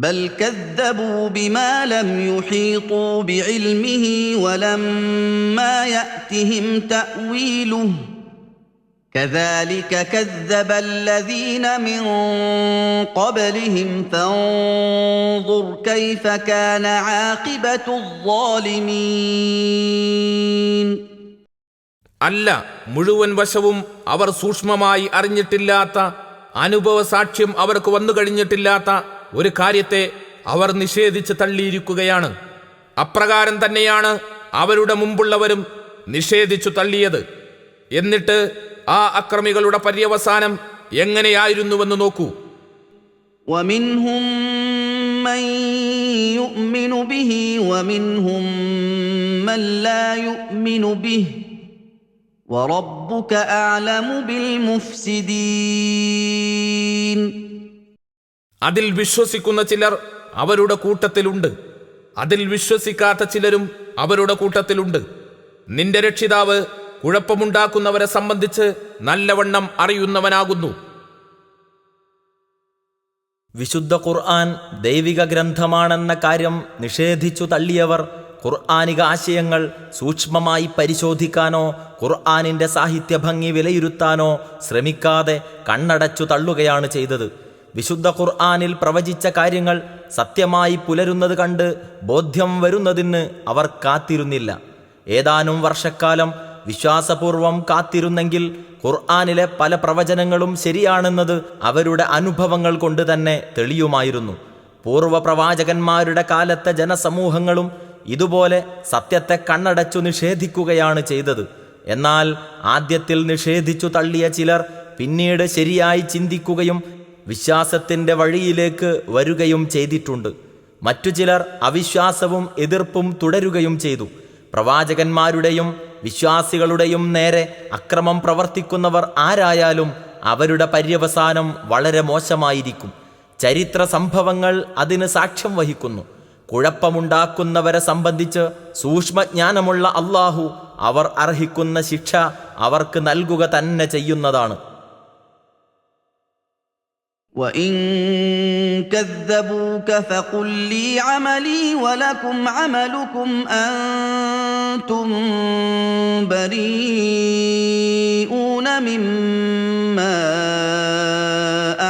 بل كذبوا بما لم يحيطوا بعلمه ولما يأتهم تأويله كذلك كذب الذين من قبلهم فانظر كيف كان عاقبة الظالمين. അല്ല, മുഴുവൻ വശവും അവർ സൂക്ഷ്മമായി അറിഞ്ഞിട്ടില്ലാത്ത, അനുഭവ സാക്ഷ്യം അവർക്ക് വന്നു കഴിഞ്ഞിട്ടില്ലാത്ത ഒരു കാര്യത്തെ അവർ നിഷേധിച്ച് തള്ളിയിരിക്കുകയാണ്. അപ്രകാരം തന്നെയാണ് അവരുടെ മുമ്പുള്ളവരും നിഷേധിച്ചു തള്ളിയത്. എന്നിട്ട് ആ അക്രമികളുടെ പര്യവസാനം എങ്ങനെയായിരുന്നുവെന്ന് നോക്കൂ. وَمِنْهُمْ مَنْ يُؤْمِنُ بِهِ وَمِنْهُمْ مَنْ لَا يُؤْمِنُ بِهِ وَرَبُّكَ أَعْلَمُ بِالْمُفْسِدِينَ. അതിൽ വിശ്വസിക്കുന്ന ചിലർ അവരുടെ കൂട്ടത്തിലുണ്ട്, അതിൽ വിശ്വസിക്കാത്ത ചിലരും അവരുടെ കൂട്ടത്തിലുണ്ട്. നിന്റെ രക്ഷിതാവ് കുഴപ്പമുണ്ടാക്കുന്നവരെ സംബന്ധിച്ച് നല്ലവണ്ണം അറിയുന്നവനാകുന്നു. വിശുദ്ധ ഖുർആൻ ദൈവിക ഗ്രന്ഥമാണെന്ന കാര്യം നിഷേധിച്ചു തള്ളിയവർ ഖുർആനിക ആശയങ്ങൾ സൂക്ഷ്മമായി പരിശോധിക്കാനോ ഖുർആനിൻ്റെ സാഹിത്യ ഭംഗി വിലയിരുത്താനോ ശ്രമിക്കാതെ കണ്ണടച്ചു തള്ളുകയാണ് ചെയ്തത്. വിശുദ്ധ ഖുർആനിൽ പ്രവചിച്ച കാര്യങ്ങൾ സത്യമായി പുലരുന്നത് കണ്ട് ബോധ്യം വരുന്നതിന് അവർ കാത്തിരുന്നില്ല. ഏതാനും വർഷക്കാലം വിശ്വാസപൂർവം കാത്തിരുന്നെങ്കിൽ ഖുർആനിലെ പല പ്രവചനങ്ങളും ശരിയാണെന്നത് അവരുടെ അനുഭവങ്ങൾ കൊണ്ട് തന്നെ തെളിയുമായിരുന്നു. പൂർവ്വ പ്രവാചകന്മാരുടെ കാലത്തെ ജനസമൂഹങ്ങളും ഇതുപോലെ സത്യത്തെ കണ്ണടച്ചു നിഷേധിക്കുകയാണ് ചെയ്തത്. എന്നാൽ ആദ്യത്തിൽ നിഷേധിച്ചു തള്ളിയ ചിലർ പിന്നീട് ശരിയായി ചിന്തിക്കുകയും വിശ്വാസത്തിൻ്റെ വഴിയിലേക്ക് വരികയും ചെയ്തിട്ടുണ്ട്. മറ്റു ചിലർ അവിശ്വാസവും എതിർപ്പും തുടരുകയും ചെയ്തു. പ്രവാചകന്മാരുടെയും വിശ്വാസികളുടെയും നേരെ അക്രമം പ്രവർത്തിക്കുന്നവർ ആരായാലും അവരുടെ പര്യവസാനം വളരെ മോശമായിരിക്കും. ചരിത്ര സംഭവങ്ങൾ അതിന് സാക്ഷ്യം വഹിക്കുന്നു. കുഴപ്പമുണ്ടാക്കുന്നവരെ സംബന്ധിച്ച് സൂക്ഷ്മജ്ഞാനമുള്ള അല്ലാഹു അവർ അർഹിക്കുന്ന ശിക്ഷ അവർക്ക് നൽകുക തന്നെ ചെയ്യുന്നതാണ്. وَإِن كَذَّبُوكَ فَقُل لِّي عَمَلِي وَلَكُمْ عَمَلُكُمْ أَنتُم بَرِيئُونَ مِمَّا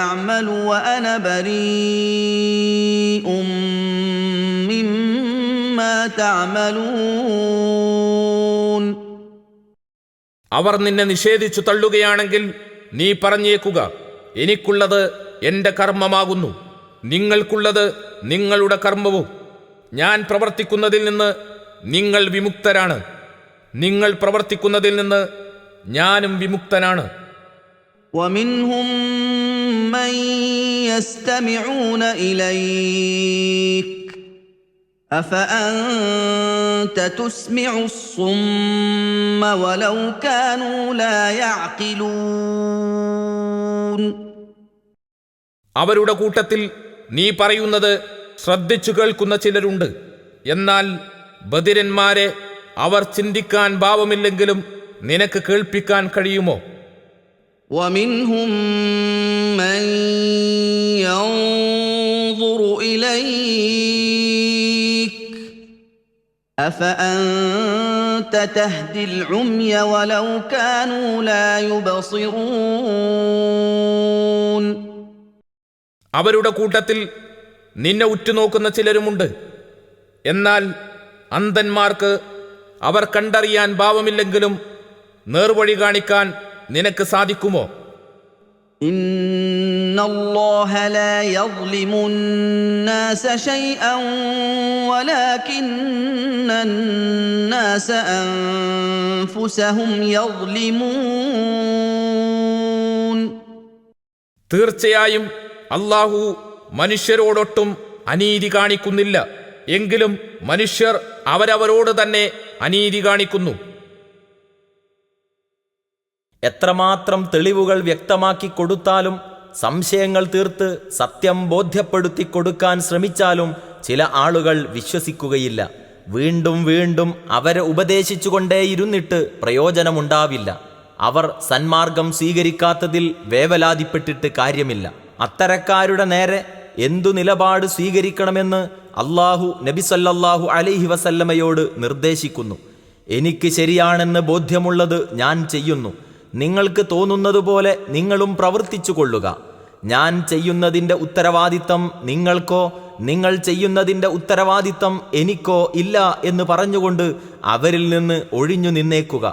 أَعْمَلُ وَأَنَا بَرِيءٌ مِّمَّا تَعْمَلُونَ. അവർ നിന്നെ നിഷേധിച്ചു തള്ളുകയാണെങ്കിൽ നീ പറഞ്ഞേക്കുക, എനിക്കുള്ളത് എൻ്റെ കർമ്മമാകുന്നു, നിങ്ങൾക്കുള്ളത് നിങ്ങളുടെ കർമ്മവും. ഞാൻ പ്രവർത്തിക്കുന്നതിൽ നിന്ന് നിങ്ങൾ വിമുക്തരാണ്, നിങ്ങൾ പ്രവർത്തിക്കുന്നതിൽ നിന്ന് ഞാനും വിമുക്തനാണ്. وَمِنْهُمْ مَنْ يَسْتَمِعُونَ إِلَيْكَ أَفَأَنْتَ تُسْمِعُ الصُّمَّ وَلَوْ كَانُوا لَا يَعْقِلُونَ. അവരുടെ കൂട്ടത്തിൽ നീ പറയുന്നത് ശ്രദ്ധിച്ചു കേൾക്കുന്ന ചിലരുണ്ട്. എന്നാൽ ബധിരന്മാരെ അവർ ചിന്തിക്കാൻ ഭാവമില്ലെങ്കിലും നിനക്ക് കേൾപ്പിക്കാൻ കഴിയുമോ? وَمِنْهُمْ مَنْ يَنْظُرُ إِلَيْكَ أَفَأَنْتَ تَهْدِي الْعُمْيَ وَلَوْ كَانُوا لَا يُبْصِرُونَ. അവരുടെ കൂട്ടത്തിൽ നിന്നെ ഉറ്റുനോക്കുന്ന ചിലരുമുണ്ട്. എന്നാൽ അന്ധന്മാർക്ക് അവർ കണ്ടറിയാൻ ഭാവമില്ലെങ്കിലും നേർവഴി കാണിക്കാൻ നിനക്ക് സാധിക്കുമോ? ഇന്നല്ലാഹ ലാ യദ്ലിമുന്നാസ ശൈഅൻ വലാകിന്നന്നാസ അൻഫുസഹും യദ്ലിമൂൻ. തീർച്ചയായും അല്ലാഹു മനുഷ്യരോടൊട്ടും അനീതി കാണിക്കുന്നില്ല, എങ്കിലും മനുഷ്യർ അവരവരോട് തന്നെ അനീതി കാണിക്കുന്നു. എത്രമാത്രം തെളിവുകൾ വ്യക്തമാക്കി കൊടുത്താലും സംശയങ്ങൾ തീർത്ത് സത്യം ബോധ്യപ്പെടുത്തി കൊടുക്കാൻ ശ്രമിച്ചാലും ചില ആളുകൾ വിശ്വസിക്കുകയില്ല. വീണ്ടും വീണ്ടും അവരെ ഉപദേശിച്ചുകൊണ്ടേയിരുന്നിട്ട് പ്രയോജനമുണ്ടാവില്ല. അവർ സന്മാർഗം സ്വീകരിക്കാത്തതിൽ വേവലാതിപ്പെട്ടിട്ട് കാര്യമില്ല. അത്തരക്കാരുടെ നേരെ എന്തു നിലപാട് സ്വീകരിക്കണമെന്ന് അള്ളാഹു നബി സല്ലല്ലാഹു അലൈഹി വസല്ലമയോട് നിർദ്ദേശിക്കുന്നു. എനിക്ക് ശരിയാണെന്ന് ബോധ്യമുള്ളത് ഞാൻ ചെയ്യുന്നു. നിങ്ങൾക്ക് തോന്നുന്നതുപോലെ നിങ്ങളും പ്രവർത്തിച്ചു കൊള്ളുക. ഞാൻ ചെയ്യുന്നതിൻ്റെ ഉത്തരവാദിത്തം നിങ്ങൾക്കോ നിങ്ങൾ ചെയ്യുന്നതിൻ്റെ ഉത്തരവാദിത്തം എനിക്കോ ഇല്ല എന്ന് പറഞ്ഞുകൊണ്ട് അവരിൽ നിന്ന് ഒഴിഞ്ഞു നിന്നേക്കുക.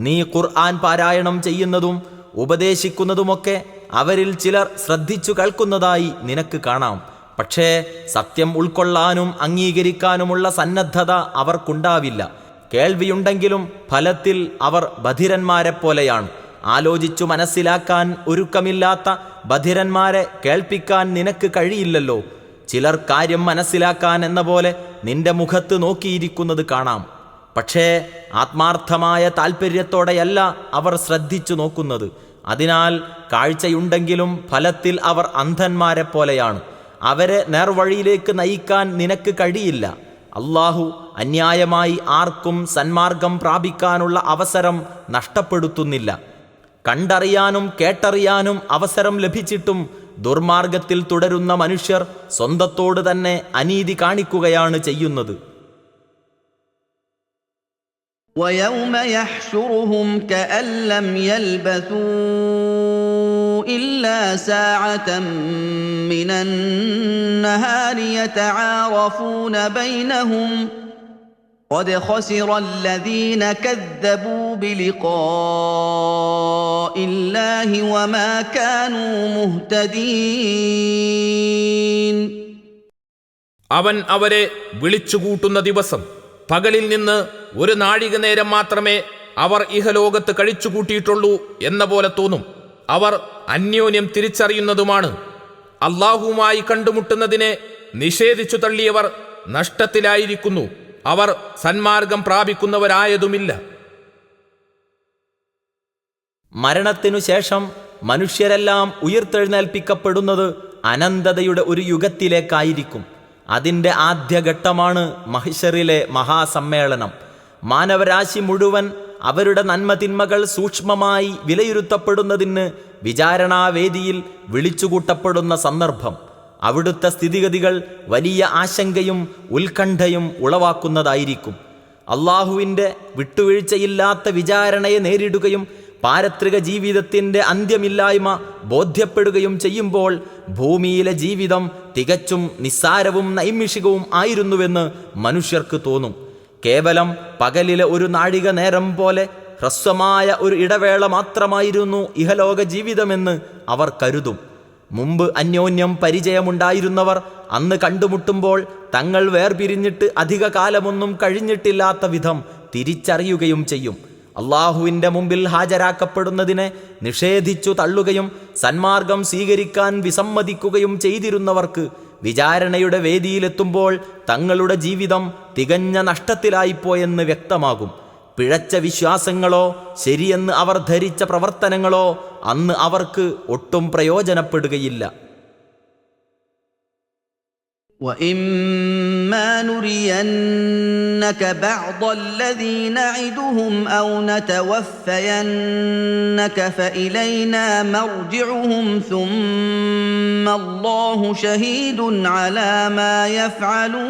നീ ഖുർആൻ പാരായണം ചെയ്യുന്നതും ഉപദേശിക്കുന്നതുമൊക്കെ അവരിൽ ചിലർ ശ്രദ്ധിച്ചു കേൾക്കുന്നതായി നിനക്ക് കാണാം. പക്ഷേ സത്യം ഉൾക്കൊള്ളാനും അംഗീകരിക്കാനുമുള്ള സന്നദ്ധത അവർക്കുണ്ടാവില്ല. കേൾവിയുണ്ടെങ്കിലും ഫലത്തിൽ അവർ ബധിരന്മാരെപ്പോലെയാണ്. ആലോചിച്ചു മനസ്സിലാക്കാൻ ഒരുക്കമില്ലാത്ത ബധിരന്മാരെ കേൾപ്പിക്കാൻ നിനക്ക് കഴിയില്ലല്ലോ. ചിലർ കാര്യം മനസ്സിലാക്കാൻ എന്ന പോലെ നിന്റെ മുഖത്ത് നോക്കിയിരിക്കുന്നത് കാണാം. പക്ഷേ ആത്മാർത്ഥമായ താൽപ്പര്യത്തോടെയല്ല അവർ ശ്രദ്ധിച്ചു നോക്കുന്നത്. അതിനാൽ കാഴ്ചയുണ്ടെങ്കിലും ഫലത്തിൽ അവർ അന്ധന്മാരെ പോലെയാണ്. അവരെ നേർവഴിയിലേക്ക് നയിക്കാൻ നിനക്ക് കഴിയില്ല. അള്ളാഹു അന്യായമായി ആർക്കും സന്മാർഗം പ്രാപിക്കാനുള്ള അവസരം നഷ്ടപ്പെടുത്തുന്നില്ല. കണ്ടറിയാനും കേട്ടറിയാനും അവസരം ലഭിച്ചിട്ടും ദുർമാർഗത്തിൽ തുടരുന്ന മനുഷ്യർ സ്വന്തത്തോട് തന്നെ അനീതി കാണിക്കുകയാണ് ചെയ്യുന്നത്. وَيَوْمَ يَحْشُرُهُمْ كَأَن لَّمْ يَلْبَثُوا إِلَّا سَاعَةً مِّنَ النَّهَارِ يَتَعَارَفُونَ بَيْنَهُمْ قَدْ خَسِرَ الَّذِينَ كَذَّبُوا بِلِقَاءِ اللَّهِ وَمَا كَانُوا مُهْتَدِينَ. അവൻ അവരെ വിളിച്ചുകൂട്ടുന്ന ദിവസം പകലിൽ നിന്ന് ഒരു നാഴിക നേരം മാത്രമേ അവർ ഇഹലോകത്ത് കഴിച്ചുകൂട്ടിയിട്ടുള്ളൂ എന്ന പോലെ തോന്നും. അവർ അന്യോന്യം തിരിച്ചറിയുന്നതുമാണ്. അള്ളാഹുവുമായി കണ്ടുമുട്ടുന്നതിനെ നിഷേധിച്ചു തള്ളിയവർ നഷ്ടത്തിലായിരിക്കുന്നു. അവർ സന്മാർഗം പ്രാപിക്കുന്നവരായതുമില്ല. മരണത്തിനു ശേഷം മനുഷ്യരെല്ലാം ഉയർത്തെഴുന്നേൽപ്പിക്കപ്പെടുന്നത് അനന്തതയുടെ ഒരു യുഗത്തിലേക്കായിരിക്കും. അതിൻ്റെ ആദ്യഘട്ടമാണ് മഹ്ശറിലെ മഹാസമ്മേളനം. മാനവരാശി മുഴുവൻ അവരുടെ നന്മതിന്മകൾ സൂക്ഷ്മമായി വിലയിരുത്തപ്പെടുന്നതിന് വിചാരണാവേദിയിൽ വിളിച്ചുകൂട്ടപ്പെടുന്ന സന്ദർഭം. അവിടുത്തെ സ്ഥിതിഗതികൾ വലിയ ആശങ്കയും ഉത്കണ്ഠയും ഉളവാക്കുന്നതായിരിക്കും. അള്ളാഹുവിൻ്റെ വിട്ടുവീഴ്ചയില്ലാത്ത വിചാരണയെ നേരിടുകയും പാരത്രിക ജീവിതത്തിൻ്റെ അന്ത്യമില്ലായ്മ ബോധ്യപ്പെടുകയും ചെയ്യുമ്പോൾ ഭൂമിയിലെ ജീവിതം തികച്ചും നിസ്സാരവും നൈമിഷികവും ആയിരുന്നുവെന്ന് മനുഷ്യർക്ക് തോന്നും. കേവലം പകലിലെ ഒരു നാഴിക നേരം പോലെ ഹ്രസ്വമായ ഒരു ഇടവേള മാത്രമായിരുന്നു ഇഹലോക ജീവിതമെന്ന് അവർ കരുതും. മുമ്പ് അന്യോന്യം പരിചയമുണ്ടായിരുന്നവർ അന്ന് കണ്ടുമുട്ടുമ്പോൾ തങ്ങൾ വേർപിരിഞ്ഞിട്ട് അധിക കാലമൊന്നും കഴിഞ്ഞിട്ടില്ലാത്ത വിധം തിരിച്ചറിയുകയും ചെയ്യും. അള്ളാഹുവിൻ്റെ മുമ്പിൽ ഹാജരാക്കപ്പെടുന്നതിനെ നിഷേധിച്ചു തള്ളുകയും സന്മാർഗം സ്വീകരിക്കാൻ വിസമ്മതിക്കുകയും ചെയ്തിരുന്നവർക്ക് വിചാരണയുടെ വേദിയിലെത്തുമ്പോൾ തങ്ങളുടെ ജീവിതം തികഞ്ഞ നഷ്ടത്തിലായിപ്പോയെന്ന് വ്യക്തമാകും. പിഴച്ച വിശ്വാസങ്ങളോ ശരിയെന്ന് അവർ ധരിച്ച പ്രവർത്തനങ്ങളോ അന്ന് അവർക്ക് ഒട്ടും പ്രയോജനപ്പെടുകയില്ല. وَإِمَّا نُرِيَنَّكَ بَعْضَ الَّذِي نَعِدُهُمْ أَوْ نَتَوَفَّيَنَّكَ فَإِلَيْنَا مَرْجِعُهُمْ ثُمَّ اللَّهُ شَهِيدٌ عَلَى مَا يَفْعَلُونَ.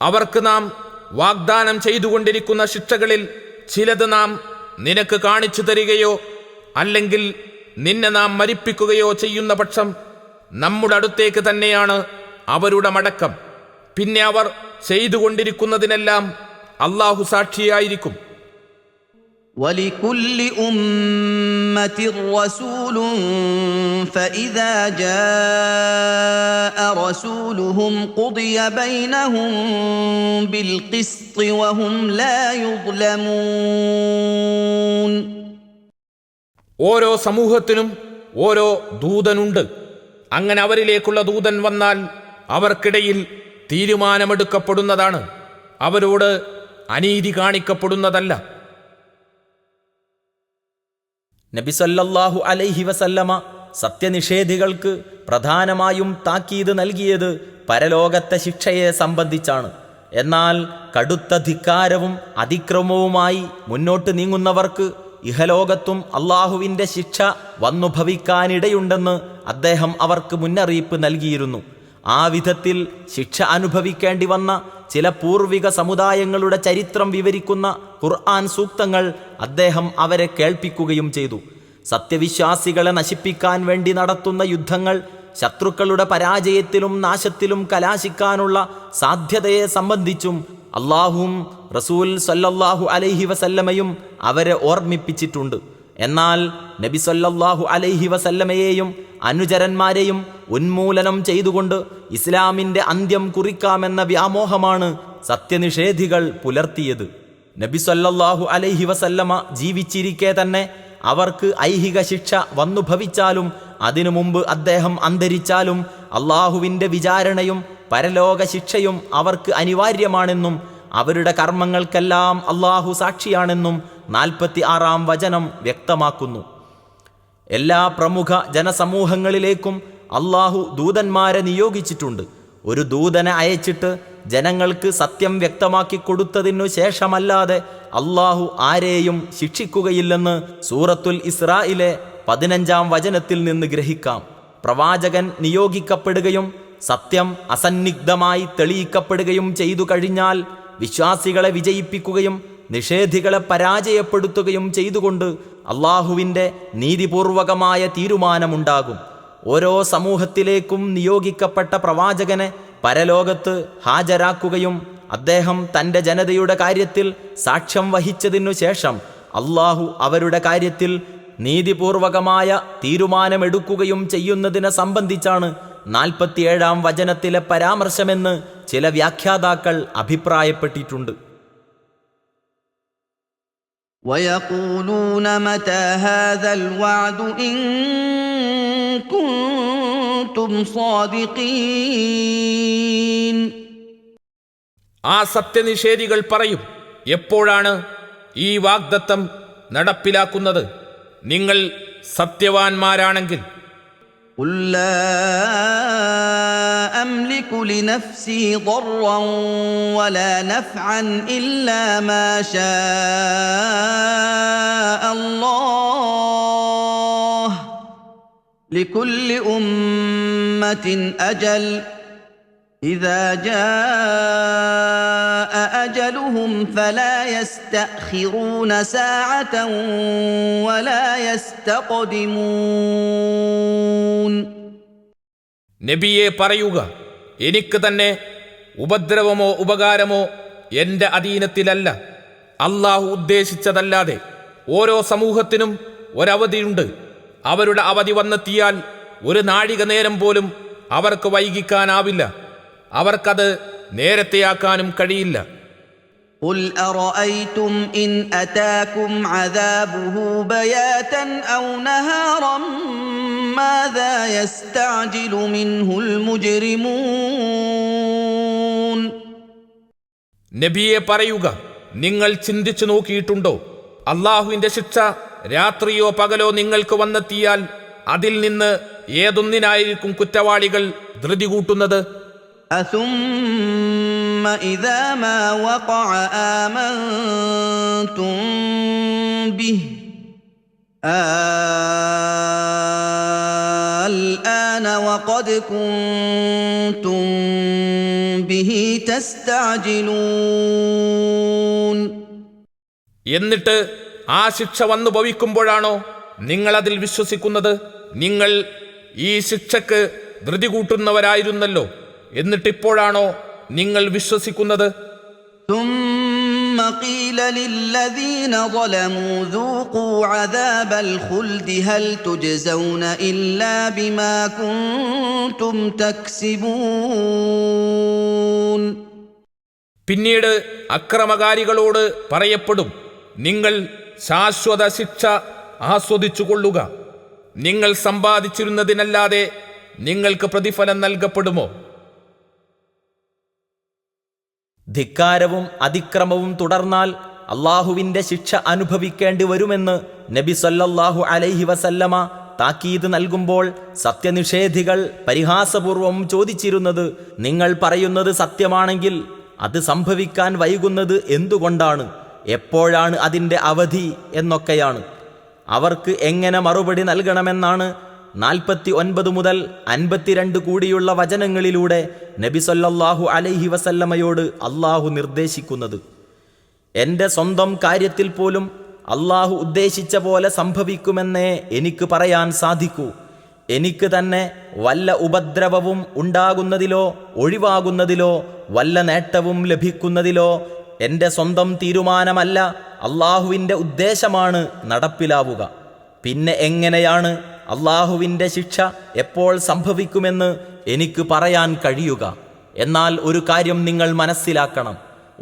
അവർക്ക് നാം വാഗ്ദാനം ചെയ്തുകൊണ്ടിരിക്കുന്ന ശിക്ഷകളിൽ ചിലത് നാം നിനക്ക് കാണിച്ചു തരികയോ അല്ലെങ്കിൽ നിന്നെ നാം മരിപ്പിക്കുകയോ ചെയ്യുന്ന പക്ഷം നമ്മുടെ അടുത്തേക്ക് തന്നെയാണ് അവരുടെ മടക്കം. പിന്നെ അവർ ചെയ്തുകൊണ്ടിരിക്കുന്നതിനെല്ലാം അള്ളാഹു സാക്ഷിയായിരിക്കും. وَلِكُلِّ أُمَّةٍ رَّسُولٌ فَإِذَا جَاءَ رَسُولُهُمْ قُضِيَ بَيْنَهُم بِالْقِسْطِ وَهُمْ لَا يُظْلَمُونَ. ഓരോ സമൂഹത്തിനും ഓരോ ദൂതനുണ്ട്. അങ്ങനെ അവരിലേക്കുള്ള ദൂതൻ വന്നാൽ അവർക്കിടയിൽ തീരുമാനമെടുക്കപ്പെടുന്നതാണ്. അവരോട് അനീതി കാണിക്കപ്പെടുന്നതല്ല. നബി സല്ലല്ലാഹു അലൈഹി വസല്ലമ സത്യനിഷേധികൾക്ക് പ്രധാനമായും താക്കീത് നൽകിയത് പരലോകത്തെ ശിക്ഷയെ സംബന്ധിച്ചാണ്. എന്നാൽ കടുത്ത ധിക്കാരവും അതിക്രമവുമായി മുന്നോട്ട് നീങ്ങുന്നവർക്ക് ഇഹലോകത്തും അള്ളാഹുവിൻ്റെ ശിക്ഷ വന്നുഭവിക്കാനിടയുണ്ടെന്ന് അദ്ദേഹം അവർക്ക് മുന്നറിയിപ്പ് നൽകിയിരുന്നു. ആ വിധത്തിൽ ശിക്ഷ അനുഭവിക്കേണ്ടി വന്ന ചില പൂർവിക സമുദായങ്ങളുടെ ചരിത്രം വിവരിക്കുന്ന ഖുർആൻ സൂക്തങ്ങൾ അദ്ദേഹം അവരെ കേൾപ്പിക്കുകയും ചെയ്തു. സത്യവിശ്വാസികളെ നശിപ്പിക്കാൻ വേണ്ടി നടത്തുന്ന യുദ്ധങ്ങൾ ശത്രുക്കളുടെ പരാജയത്തിലും നാശത്തിലും കലാശിക്കാനുള്ള സാധ്യതയെ സംബന്ധിച്ചും അള്ളാഹുവും റസൂൽ സല്ലല്ലാഹു അലൈഹി വസല്ലമയും അവരെ ഓർമ്മിപ്പിച്ചിട്ടുണ്ട്. എന്നാൽ നബി സല്ലല്ലാഹു അലൈഹി വസല്ലമയെയും അനുചരന്മാരെയും ഉന്മൂലനം ചെയ്തുകൊണ്ട് ഇസ്ലാമിൻ്റെ അന്ത്യം കുറിക്കാമെന്ന വ്യാമോഹമാണ് സത്യനിഷേധികൾ പുലർത്തിയത്. നബി സല്ലല്ലാഹു അലൈഹി വസല്ലമ ജീവിച്ചിരിക്കെ തന്നെ അവർക്ക് ഐഹിക ശിക്ഷ വന്നുഭവിച്ചാലും അതിനു മുമ്പ് അദ്ദേഹം അന്തരിച്ചാലും അള്ളാഹുവിൻ്റെ വിചാരണയും പരലോക ശിക്ഷയും അവർക്ക് അനിവാര്യമാണെന്നും അവരുടെ കർമ്മങ്ങൾക്കെല്ലാം അള്ളാഹു സാക്ഷിയാണെന്നും 46-ാം വചനം വ്യക്തമാക്കുന്നു. എല്ലാ പ്രമുഖ ജനസമൂഹങ്ങളിലേക്കും അള്ളാഹു ദൂതന്മാരെ നിയോഗിച്ചിട്ടുണ്ട്. ഒരു ദൂതനെ അയച്ചിട്ട് ജനങ്ങൾക്ക് സത്യം വ്യക്തമാക്കി കൊടുത്തതിനു ശേഷമല്ലാതെ അള്ളാഹു ആരെയും ശിക്ഷിക്കുകയില്ലെന്ന് സൂറത്തുൽ ഇസ്രായിലെ 15-ാം വചനത്തിൽ നിന്ന് ഗ്രഹിക്കാം. പ്രവാചകൻ നിയോഗിക്കപ്പെടുകയും സത്യം അസന്നിഗ്ധമായി തെളിയിക്കപ്പെടുകയും ചെയ്തു കഴിഞ്ഞാൽ വിശ്വാസികളെ വിജയിപ്പിക്കുകയും നിഷേധികളെ പരാജയപ്പെടുത്തുകയും ചെയ്തുകൊണ്ട് അള്ളാഹുവിൻ്റെ നീതിപൂർവകമായ തീരുമാനമുണ്ടാകും. ഓരോ സമൂഹത്തിലേക്കും നിയോഗിക്കപ്പെട്ട പ്രവാചകനെ പരലോകത്ത് ഹാജരാക്കുകയും അദ്ദേഹം തൻ്റെ ജനതയുടെ കാര്യത്തിൽ സാക്ഷ്യം വഹിച്ചതിനു ശേഷം അള്ളാഹു അവരുടെ കാര്യത്തിൽ നീതിപൂർവകമായ തീരുമാനമെടുക്കുകയും ചെയ്യുന്നതിനെ സംബന്ധിച്ചാണ് 47-ാം വചനത്തിലെ പരാമർശമെന്ന് ചില വ്യാഖ്യാതാക്കൾ അഭിപ്രായപ്പെട്ടിട്ടുണ്ട്. وَيَقُولُونَ مَتَى هَذَا الْوَعْدُ إِن كُنتُمْ صَادِقِينَ. ആ സത്യനിഷേധികൾ പറയും, എപ്പോഴാണ് ഈ വാഗ്ദത്തം നടപ്പിലാക്കുന്നത്? നിങ്ങൾ സത്യവാന്മാരാണെങ്കിൽ. قُل لَّا أَمْلِكُ لِنَفْسِي ضَرًّا وَلَا نَفْعًا إِلَّا مَا شَاءَ اللَّهُ ۗ لِكُلِّ أُمَّةٍ أَجَلٌ ۖ إِذَا جَاءَ أَجَلُهُمْ فَلَا يَسْتَأْخِرُونَ سَاعَةً وَلَا يَسْتَقْدِمُونَ. നബിയെ പറയുക, എനിക്ക് തന്നെ ഉപദ്രവമോ ഉപകാരമോ എൻ്റെ അധീനത്തിലല്ല. അള്ളാഹു ഉദ്ദേശിച്ചതല്ലാതെ ഓരോ സമൂഹത്തിനും ഒരവധിയുണ്ട്. അവരുടെ അവധി വന്നെത്തിയാൽ ഒരു നാഴിക നേരം പോലും അവർക്ക് വൈകിക്കാനാവില്ല. അവർക്കത് നേരത്തെയാക്കാനും കഴിയില്ല. قُلْ أَرَأَيْتُمْ إِنْ أَتَاكُمْ عَذَابُهُ بَيَاتًا أَوْ نَهَارًا مَاذَا يَسْتَعْجِلُ مِنْهُ الْمُجْرِمُونَ. നബിയെ പറയുക, നിങ്ങൾ ചിന്തിച്ചു നോക്കിയിട്ടുണ്ടോ? അള്ളാഹുവിൻ്റെ ശിക്ഷ രാത്രിയോ പകലോ നിങ്ങൾക്ക് വന്നെത്തിയാൽ അതിൽ നിന്ന് ഏതൊന്നിനായിരിക്കും കുറ്റവാളികൾ ധൃതി കൂട്ടുന്നത്? أثم إذا ما وقع آمنتم به الآن وقد كنتم به تستعجلون. എന്നിട്ട് ആ ശിക്ഷ വന്നു ഭവിക്കുമ്പോഴാണോ നിങ്ങളതിൽ വിശ്വസിക്കുന്നത്? നിങ്ങൾ ഈ ശിക്ഷക്ക് ധൃതി കൂട്ടുന്നവരായിരുന്നല്ലോ. എന്നിട്ടിപ്പോഴാണോ നിങ്ങൾ വിശ്വസിക്കുന്നത്? ثم قيل للذين ظلموا ذوقوا عذاب الخلد هل تجزون إلا بما كنتم تكسبون. പിന്നീട് അക്രമകാരികളോട് പറയപ്പെടും, നിങ്ങൾ ശാശ്വത ശിക്ഷ ആസ്വദിച്ചുകൊള്ളുക. നിങ്ങൾ സമ്പാദിച്ചിരുന്നതിനല്ലാതെ നിങ്ങൾക്ക് പ്രതിഫലം നൽകപ്പെടുമോ? ധിക്കാരവും അതിക്രമവും തുടർന്നാൽ അള്ളാഹുവിൻ്റെ ശിക്ഷ അനുഭവിക്കേണ്ടി വരുമെന്ന് നബി സല്ലല്ലാഹു അലൈഹി വസല്ലമ താക്കീത് നൽകുമ്പോൾ സത്യനിഷേധികൾ പരിഹാസപൂർവം ചോദിച്ചിരുന്നത്, നിങ്ങൾ പറയുന്നത് സത്യമാണെങ്കിൽ അത് സംഭവിക്കാൻ വൈകുന്നത് എന്തുകൊണ്ടാണ്? എപ്പോഴാണ് അതിൻ്റെ അവധി എന്നൊക്കെയാണ്. അവർക്ക് എങ്ങനെ മറുപടി നൽകണമെന്നാണ് 49 മുതൽ 52 കൂടിയുള്ള വചനങ്ങളിലൂടെ നബി സല്ലല്ലാഹു അലൈഹി വസല്ലമയോട് അള്ളാഹു നിർദ്ദേശിക്കുന്നത്. എൻ്റെ സ്വന്തം കാര്യത്തിൽ പോലും അള്ളാഹു ഉദ്ദേശിച്ച പോലെ സംഭവിക്കുമെന്നേ എനിക്ക് പറയാൻ സാധിക്കൂ. എനിക്ക് തന്നെ വല്ല ഉപദ്രവവും ഉണ്ടാകുന്നതിലോ ഒഴിവാകുന്നതിലോ വല്ല നേട്ടവും ലഭിക്കുന്നതിലോ എൻ്റെ സ്വന്തം തീരുമാനമല്ല, അള്ളാഹുവിൻ്റെ ഉദ്ദേശമാണ് നടപ്പിലാവുക. പിന്നെ എങ്ങനെയാണ് അള്ളാഹുവിൻ്റെ ശിക്ഷ എപ്പോൾ സംഭവിക്കുമെന്ന് എനിക്ക് പറയാൻ കഴിയുക? എന്നാൽ ഒരു കാര്യം നിങ്ങൾ മനസ്സിലാക്കണം.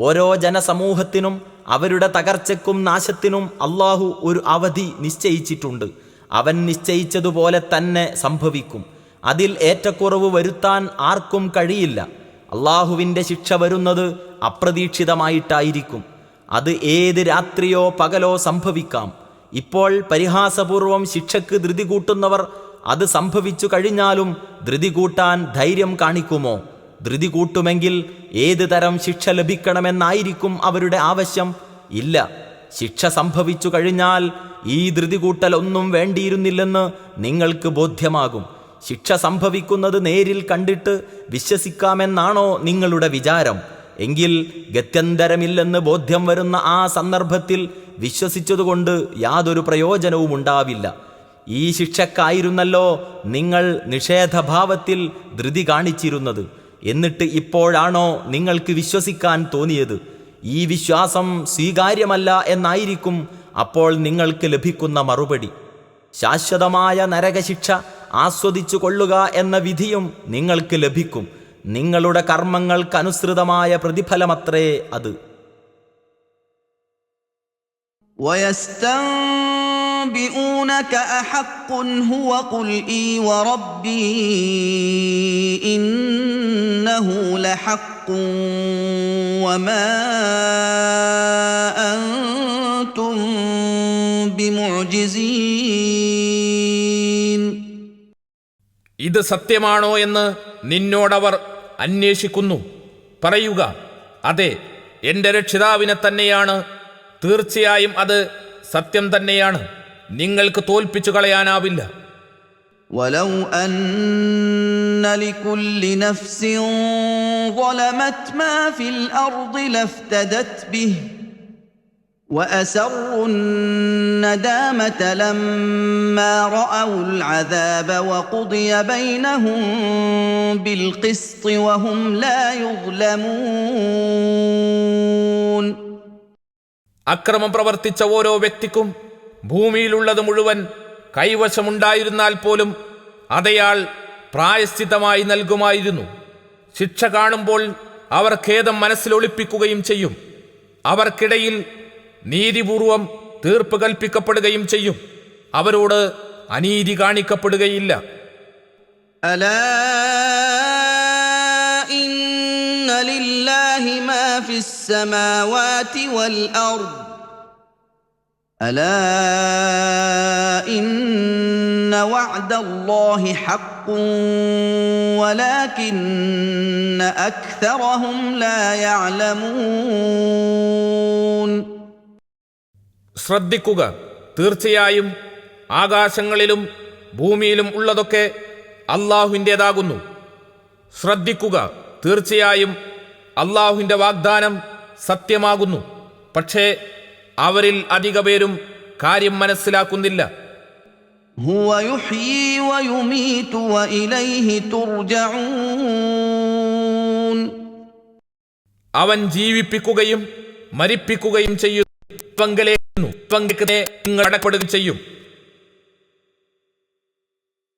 ഓരോ ജനസമൂഹത്തിനും അവരുടെ തകർച്ചയ്ക്കും നാശത്തിനും അള്ളാഹു ഒരു അവധി നിശ്ചയിച്ചിട്ടുണ്ട്. അവൻ നിശ്ചയിച്ചതുപോലെ തന്നെ സംഭവിക്കും. അതിൽ ഏറ്റക്കുറവ് വരുത്താൻ ആർക്കും കഴിയില്ല. അള്ളാഹുവിൻ്റെ ശിക്ഷ വരുന്നത് അപ്രതീക്ഷിതമായിട്ടായിരിക്കും. അത് ഏത് രാത്രിയോ പകലോ സംഭവിക്കാം. ഇപ്പോൾ പരിഹാസപൂർവം ശിക്ഷയ്ക്ക് ധൃതി കൂട്ടുന്നവർ അത് സംഭവിച്ചു കഴിഞ്ഞാലും ധൃതി കൂട്ടാൻ ധൈര്യം കാണിക്കുമോ? ധൃതി കൂട്ടുമെങ്കിൽ ഏത് തരം ശിക്ഷ ലഭിക്കണമെന്നായിരിക്കും അവരുടെ ആവശ്യം? ഇല്ല. ശിക്ഷ സംഭവിച്ചു കഴിഞ്ഞാൽ ഈ ധൃതി കൂട്ടലൊന്നും വേണ്ടിയിരുന്നില്ലെന്ന് നിങ്ങൾക്ക് ബോധ്യമാകും. ശിക്ഷ സംഭവിക്കുന്നത് നേരിൽ കണ്ടിട്ട് വിശ്വസിക്കാമെന്നാണോ നിങ്ങളുടെ വിചാരം? എങ്കിൽ ഗത്യന്തരമില്ലെന്ന് ബോധ്യം വരുന്ന ആ സന്ദർഭത്തിൽ വിശ്വസിച്ചതുകൊണ്ട് യാതൊരു പ്രയോജനവും ഉണ്ടാവില്ല. ഈ ശിക്ഷക്കായിരുന്നല്ലോ നിങ്ങൾ നിഷേധഭാവത്തിൽ ധൃതി കാണിച്ചിരുന്നത്. എന്നിട്ട് ഇപ്പോഴാണോ നിങ്ങൾക്ക് വിശ്വസിക്കാൻ തോന്നിയത്? ഈ വിശ്വാസം സ്വീകാര്യമല്ല എന്നായിരിക്കും അപ്പോൾ നിങ്ങൾക്ക് ലഭിക്കുന്ന മറുപടി. ശാശ്വതമായ നരകശിക്ഷ ആസ്വദിച്ചു കൊള്ളുക എന്ന വിധിയും നിങ്ങൾക്ക് ലഭിക്കും. നിങ്ങളുടെ കർമ്മങ്ങൾക്കനുസൃതമായ പ്രതിഫലമത്രേ അത്. وَيَسْتَنبِئُونَكَ أَحَقٌّ هُوَ قُلْ إِي وَرَبِّي إِنَّهُ لَحَقٌّ وَمَا أَنْتُمْ بِمُعْجِزِينَ. ഇത് സത്യമാണോ എന്ന് നിന്നോടവർ അന്വേഷിക്കുന്നു. പറയുക, അതെ, എൻ്റെ രക്ഷിതാവിനെ തന്നെയാണ്. തീർച്ചയായും അത് സത്യം തന്നെയാണ്. നിങ്ങൾക്ക് തോൽപ്പിച്ചു കളയാനാവില്ല. وَلَوْ أَنَّ لِكُلِّ نَفْسٍ ظَلَمَتْ مَا فِي الْأَرْضِ لَافْتَدَتْ بِهِ وَأَسَرُّوا النَّدَامَةَ لَمَّا رَأَوُا الْعَذَابَ وَقُضِيَ بَيْنَهُم بِالْقِسْطِ وَهُمْ لَا يُظْلَمُونَ. അക്രമം പ്രവർത്തിച്ച ഓരോ വ്യക്തിക്കും ഭൂമിയിലുള്ളത് മുഴുവൻ കൈവശമുണ്ടായിരുന്നാൽ പോലും അതയാൾ പ്രായശ്ചിത്തമായി നൽകുമായിരുന്നു. ശിക്ഷ കാണുമ്പോൾ അവർ ഖേദം മനസ്സിലൊളിപ്പിക്കുകയും ചെയ്യും. അവർക്കിടയിൽ നീതിപൂർവം തീർപ്പ് കൽപ്പിക്കപ്പെടുകയും ചെയ്യും. അവരോട് അനീതി കാണിക്കപ്പെടുകയില്ല. അലാ ഇന്ന ലില്ലാഹി മാ ഫിസ് സമാവാതി വൽ അർദ് അലാ ഇന്ന വഅദല്ലാഹി ഹഖ്ഖുൻ വലാകിന്ന അക്തറഹും ലാ യഅലമൂൻ. ശ്രദ്ധിക്കുക, തീർച്ചയായും ആകാശങ്ങളിലും ഭൂമിയിലും ഉള്ളതൊക്കെ അള്ളാഹുവിൻ്റേതാകുന്നു. ശ്രദ്ധിക്കുക, തീർച്ചയായും അള്ളാഹുവിൻ്റെ വാഗ്ദാനം സത്യമാകുന്നു. പക്ഷേ അവരിൽ അധിക പേരും കാര്യം മനസ്സിലാക്കുന്നില്ല. ഹുവ യുഹ്യീ വയുമീതു വഇലൈഹി തുർജഊൻ. അവൻ ജീവിപ്പിക്കുകയും മരിപ്പിക്കുകയും ചെയ്യുന്നു. നിങ്ങൾ അടക്കപ്പെടുകയും ചെയ്യും.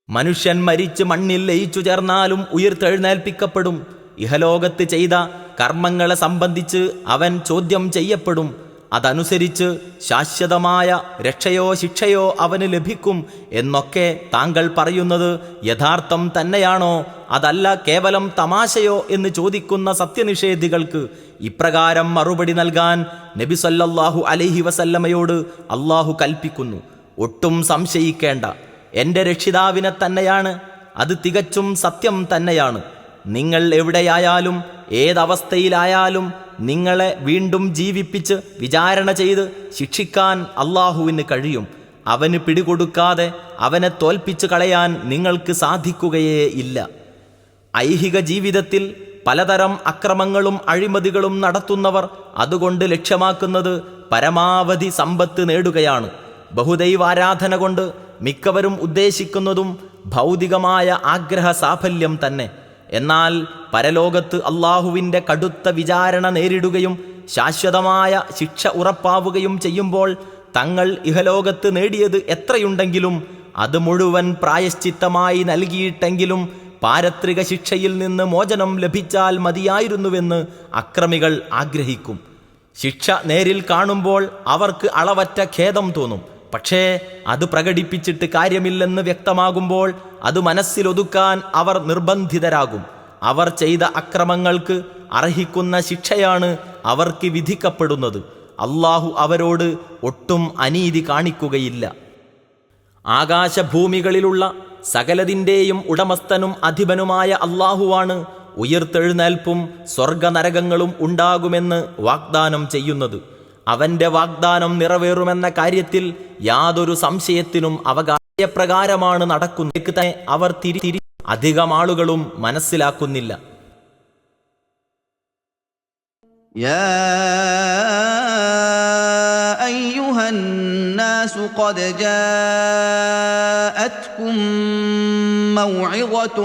മനുഷ്യൻ മരിച്ച് മണ്ണിൽ ലയിച്ചു ചേർന്നാലും ഉയർത്തെഴുന്നേൽപ്പിക്കപ്പെടും. ഇഹലോകത്ത് ചെയ്ത കർമ്മങ്ങളെ സംബന്ധിച്ച് അവൻ ചോദ്യം ചെയ്യപ്പെടും. അതനുസരിച്ച് ശാശ്വതമായ രക്ഷയോ ശിക്ഷയോ അവന് ലഭിക്കും എന്നൊക്കെ താങ്കൾ പറയുന്നത് യഥാർത്ഥം തന്നെയാണോ, അതല്ല കേവലം തമാശയോ എന്ന് ചോദിക്കുന്ന സത്യനിഷേധികൾക്ക് ഇപ്രകാരം മറുപടി നൽകാൻ നബി സല്ലല്ലാഹു അലൈഹി വസല്ലമയോട് അള്ളാഹു കൽപ്പിക്കുന്നു. ഒട്ടും സംശയിക്കേണ്ട, എൻ്റെ രക്ഷിതാവിനെ തന്നെയാണ്. അത് തികച്ചും സത്യം തന്നെയാണ്. നിങ്ങൾ എവിടെയായാലും ഏതവസ്ഥയിലായാലും നിങ്ങളെ വീണ്ടും ജീവിപ്പിച്ച് വിചാരണ ചെയ്ത് ശിക്ഷിക്കാൻ അള്ളാഹുവിന് കഴിയും. അവന് പിടികൊടുക്കാതെ അവനെ തോൽപ്പിച്ചു കളയാൻ നിങ്ങൾക്ക് സാധിക്കുകയേ ഇല്ല. ഐഹിക ജീവിതത്തിൽ പലതരം അക്രമങ്ങളും അഴിമതികളും നടത്തുന്നവർ അതുകൊണ്ട് ലക്ഷ്യമാക്കുന്നത് പരമാവധി സമ്പത്ത് നേടുകയാണ്. ബഹുദൈവാരാധന കൊണ്ട് മിക്കവരും ഉദ്ദേശിക്കുന്നതും ഭൗതികമായ ആഗ്രഹ സാഫല്യം തന്നെ. എന്നാൽ പരലോകത്ത് അള്ളാഹുവിൻ്റെ കടുത്ത വിചാരണ നേരിടുകയും ശാശ്വതമായ ശിക്ഷ ഉറപ്പാവുകയും ചെയ്യുമ്പോൾ തങ്ങൾ ഇഹലോകത്ത് നേടിയത് എത്രയുണ്ടെങ്കിലും അത് മുഴുവൻ പ്രായശ്ചിത്തമായി നൽകിയിട്ടെങ്കിലും പാരത്രിക ശിക്ഷയിൽ നിന്ന് മോചനം ലഭിച്ചാൽ മതിയായിരുന്നുവെന്ന് അക്രമികൾ ആഗ്രഹിക്കും. ശിക്ഷ നേരിൽ കാണുമ്പോൾ അവർക്ക് അളവറ്റ ഖേദം തോന്നും. പക്ഷേ അത് പ്രകടിപ്പിച്ചിട്ട് കാര്യമില്ലെന്ന് വ്യക്തമാകുമ്പോൾ അത് മനസ്സിലൊതുക്കാൻ അവർ നിർബന്ധിതരാകും. അവർ ചെയ്ത അക്രമങ്ങൾക്ക് അർഹിക്കുന്ന ശിക്ഷയാണ് അവർക്ക് വിധിക്കപ്പെടുന്നത്. അള്ളാഹു അവരോട് ഒട്ടും അനീതി കാണിക്കുകയില്ല. ആകാശഭൂമികളിലുള്ള സകലതിൻ്റെയും ഉടമസ്ഥനും അധിപനുമായ അള്ളാഹുവാണ് ഉയിർത്തെഴുന്നേൽപ്പും സ്വർഗനരകങ്ങളും ഉണ്ടാകുമെന്ന് വാഗ്ദാനം ചെയ്യുന്നത്. അവൻ്റെ വാഗ്ദാനം നിറവേറുമെന്ന കാര്യത്തിൽ യാതൊരു സംശയത്തിനും അവകാശപ്രകാരമാണ് നടക്കുന്നത്. അവർ തിരി അധികം ആളുകളും മനസ്സിലാക്കുന്നില്ല. يا أيها الناس قد جاءتكم موعظة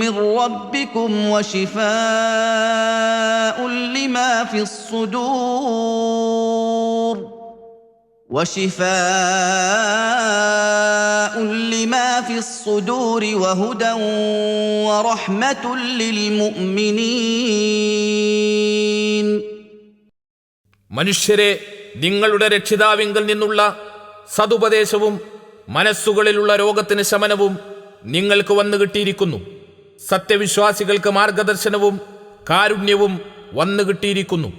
من ربكم وشفاء لما في الصدور وهدى ورحمة للمؤمنين. മനുഷ്യരെ, നിങ്ങളുടെ രക്ഷിതാവിങ്കൽ നിന്നുള്ള സതുപദേശവും മനസ്സുകളിലുള്ള രോഗത്തിന് ശമനവും നിങ്ങൾക്ക് വന്നു കിട്ടിയിരിക്കുന്നു. സത്യവിശ്വാസികൾക്ക് മാർഗദർശനവും കാരുണ്യവും വന്നു കിട്ടിയിരിക്കുന്നു.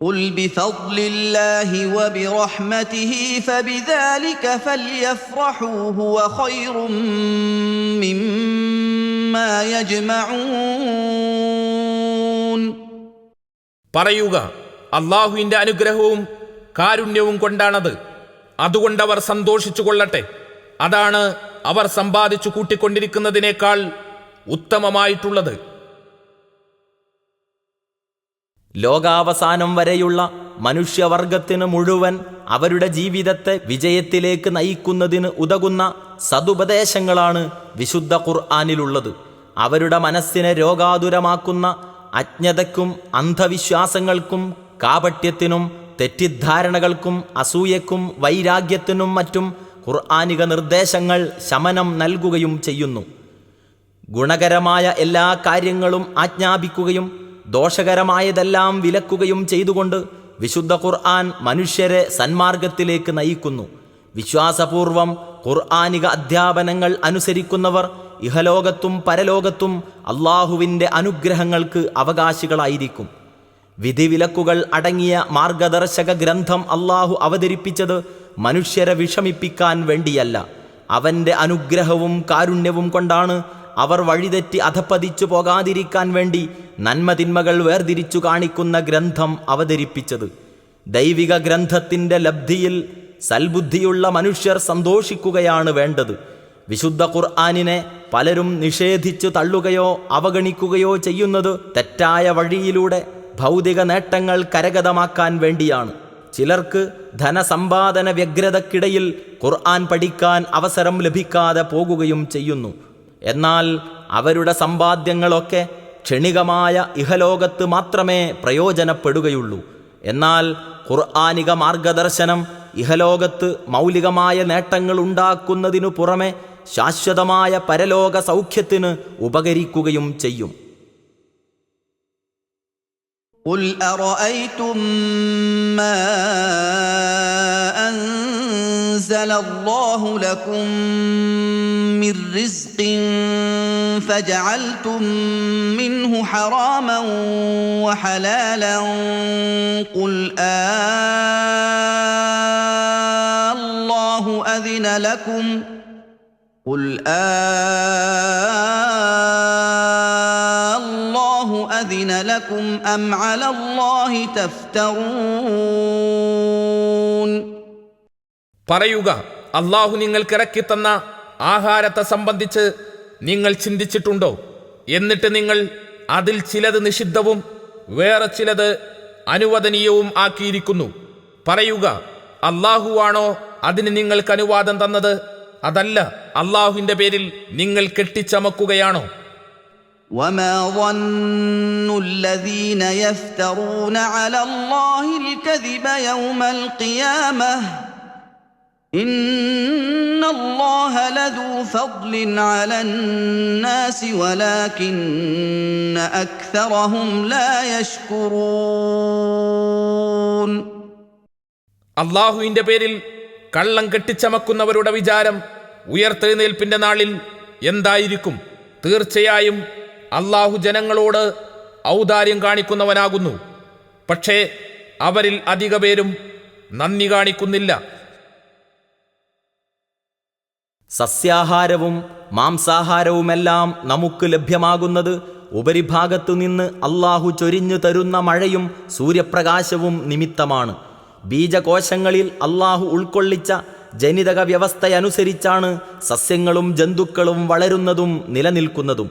قل بفضل الله وبرحمته فبذلك فليفرحوا هو خير مما يجمعون. പറയുക, അള്ളാഹുവിൻ്റെ അനുഗ്രഹവും കാരുണ്യവും കൊണ്ടാണത്. അതുകൊണ്ടവർ സന്തോഷിച്ചു കൊള്ളട്ടെ. അതാണ് അവർ സമ്പാദിച്ചു കൂട്ടിക്കൊണ്ടിരിക്കുന്നതിനേക്കാൾ ഉത്തമമായിട്ടുള്ളത്. ലോകാവസാനം വരെയുള്ള മനുഷ്യവർഗത്തിന് മുഴുവൻ അവരുടെ ജീവിതത്തെ വിജയത്തിലേക്ക് നയിക്കുന്നതിന് ഉതകുന്ന സതുപദേശങ്ങളാണ് വിശുദ്ധ ഖുർആനിലുള്ളത്. അവരുടെ മനസ്സിനെ രോഗാതുരമാക്കുന്ന അജ്ഞതയ്ക്കും അന്ധവിശ്വാസങ്ങൾക്കും കാപട്യത്തിനും തെറ്റിദ്ധാരണകൾക്കും അസൂയക്കും വൈരാഗ്യത്തിനും മറ്റും ഖുർആനിക നിർദ്ദേശങ്ങൾ ശമനം നൽകുകയും ചെയ്യുന്നു. ഗുണകരമായ എല്ലാ കാര്യങ്ങളും ആജ്ഞാപിക്കുകയും ദോഷകരമായതെല്ലാം വിലക്കുകയും ചെയ്തുകൊണ്ട് വിശുദ്ധ ഖുർആൻ മനുഷ്യരെ സന്മാർഗത്തിലേക്ക് നയിക്കുന്നു. വിശ്വാസപൂർവം ഖുർആനിക അധ്യാപനങ്ങൾ അനുസരിക്കുന്നവർ ഇഹലോകത്തും പരലോകത്തും അള്ളാഹുവിൻ്റെ അനുഗ്രഹങ്ങൾക്ക് അവകാശികളായിരിക്കും. വിധിവിലക്കുകൾ അടങ്ങിയ മാർഗദർശക ഗ്രന്ഥം അള്ളാഹു അവതരിപ്പിച്ചത് മനുഷ്യരെ വിഷമിപ്പിക്കാൻ വേണ്ടിയല്ല. അവൻ്റെ അനുഗ്രഹവും കാരുണ്യവും കൊണ്ടാണ് അവർ വഴിതെറ്റി അധപ്പതിച്ചു പോകാതിരിക്കാൻ വേണ്ടി നന്മതിന്മകൾ വേർതിരിച്ചു കാണിക്കുന്ന ഗ്രന്ഥം അവതരിപ്പിച്ചത്. ദൈവിക ഗ്രന്ഥത്തിൻ്റെ ലബ്ധിയിൽ സൽബുദ്ധിയുള്ള മനുഷ്യർ സന്തോഷിക്കുകയാണ് വേണ്ടത്. വിശുദ്ധ ഖുർആനിനെ പലരും നിഷേധിച്ചു തള്ളുകയോ അവഗണിക്കുകയോ ചെയ്യുന്നത് തെറ്റായ വഴിയിലൂടെ ഭൗതിക നേട്ടങ്ങൾ കരഗതമാക്കാൻ വേണ്ടിയാണ്. ചിലർക്ക് ധനസമ്പാദന വ്യഗ്രതക്കിടയിൽ ഖുർആൻ പഠിക്കാൻ അവസരം ലഭിക്കാതെ പോകുകയും ചെയ്യുന്നു. എന്നാൽ അവരുടെ സമ്പാദ്യങ്ങളൊക്കെ ക്ഷണികമായ ഇഹലോകത്ത് മാത്രമേ പ്രയോജനപ്പെടുകയുള്ളൂ. എന്നാൽ ഖുർആനിക മാർഗദർശനം ഇഹലോകത്ത് മൗലികമായ നേട്ടങ്ങൾ ഉണ്ടാക്കുന്നതിനു പുറമെ ശാശ്വതമായ പരലോക സൗഖ്യത്തിന് ഉപകരിക്കുകയും ചെയ്യും. قل أرأيتم ما أنزل الله لكم من رزق فجعلتم منه حراما وحلالا قل الله أذن لكم الله أذن لكم أم على الله تفترون. പറയുക, അള്ളാഹു നിങ്ങൾക്കിറക്കിത്തന്ന ആഹാരത്തെ സംബന്ധിച്ച് നിങ്ങൾ ചിന്തിച്ചിട്ടുണ്ടോ? എന്നിട്ട് നിങ്ങൾ അതിൽ ചിലത് നിഷിദ്ധവും വേറെ ചിലത് അനുവദനീയവും ആക്കിയിരിക്കുന്നു. പറയുക, അള്ളാഹുവാണോ അതിന് നിങ്ങൾക്ക് അനുവാദം തന്നത്? അതല്ല, അള്ളാഹുവിന്റെ പേരിൽ നിങ്ങൾ കെട്ടിച്ചമക്കുകയാണോ? وما ظن الذين يفترون على الله الكذب يوم القيامة إن الله لذو فضل على الناس ولكن أكثرهم لا يشكرون. അള്ളാഹുവിന്റെ പേരിൽ കള്ളം കെട്ടിച്ചമക്കുന്നവരുടെ വിചാരം ഉയർത്തെഴുന്നേൽപ്പിന്റെ നാളിൽ എന്തായിരിക്കും? തീർച്ചയായും അള്ളാഹു ജനങ്ങളോട് ഔദാര്യം കാണിക്കുന്നവനാകുന്നു, പക്ഷേ അവരിൽ അധിക പേരും നന്ദി കാണിക്കുന്നില്ല. സസ്യാഹാരവും മാംസാഹാരവുമെല്ലാം നമുക്ക് ലഭ്യമാകുന്നത് ഉപരിഭാഗത്തു നിന്ന് അള്ളാഹു ചൊരിഞ്ഞു തരുന്ന മഴയും സൂര്യപ്രകാശവും നിമിത്തമാണ്. ബീജകോശങ്ങളിൽ അള്ളാഹു ഉൾക്കൊള്ളിച്ച ജനിതക വ്യവസ്ഥയനുസരിച്ചാണ് സസ്യങ്ങളും ജന്തുക്കളും വളരുന്നതും നിലനിൽക്കുന്നതും.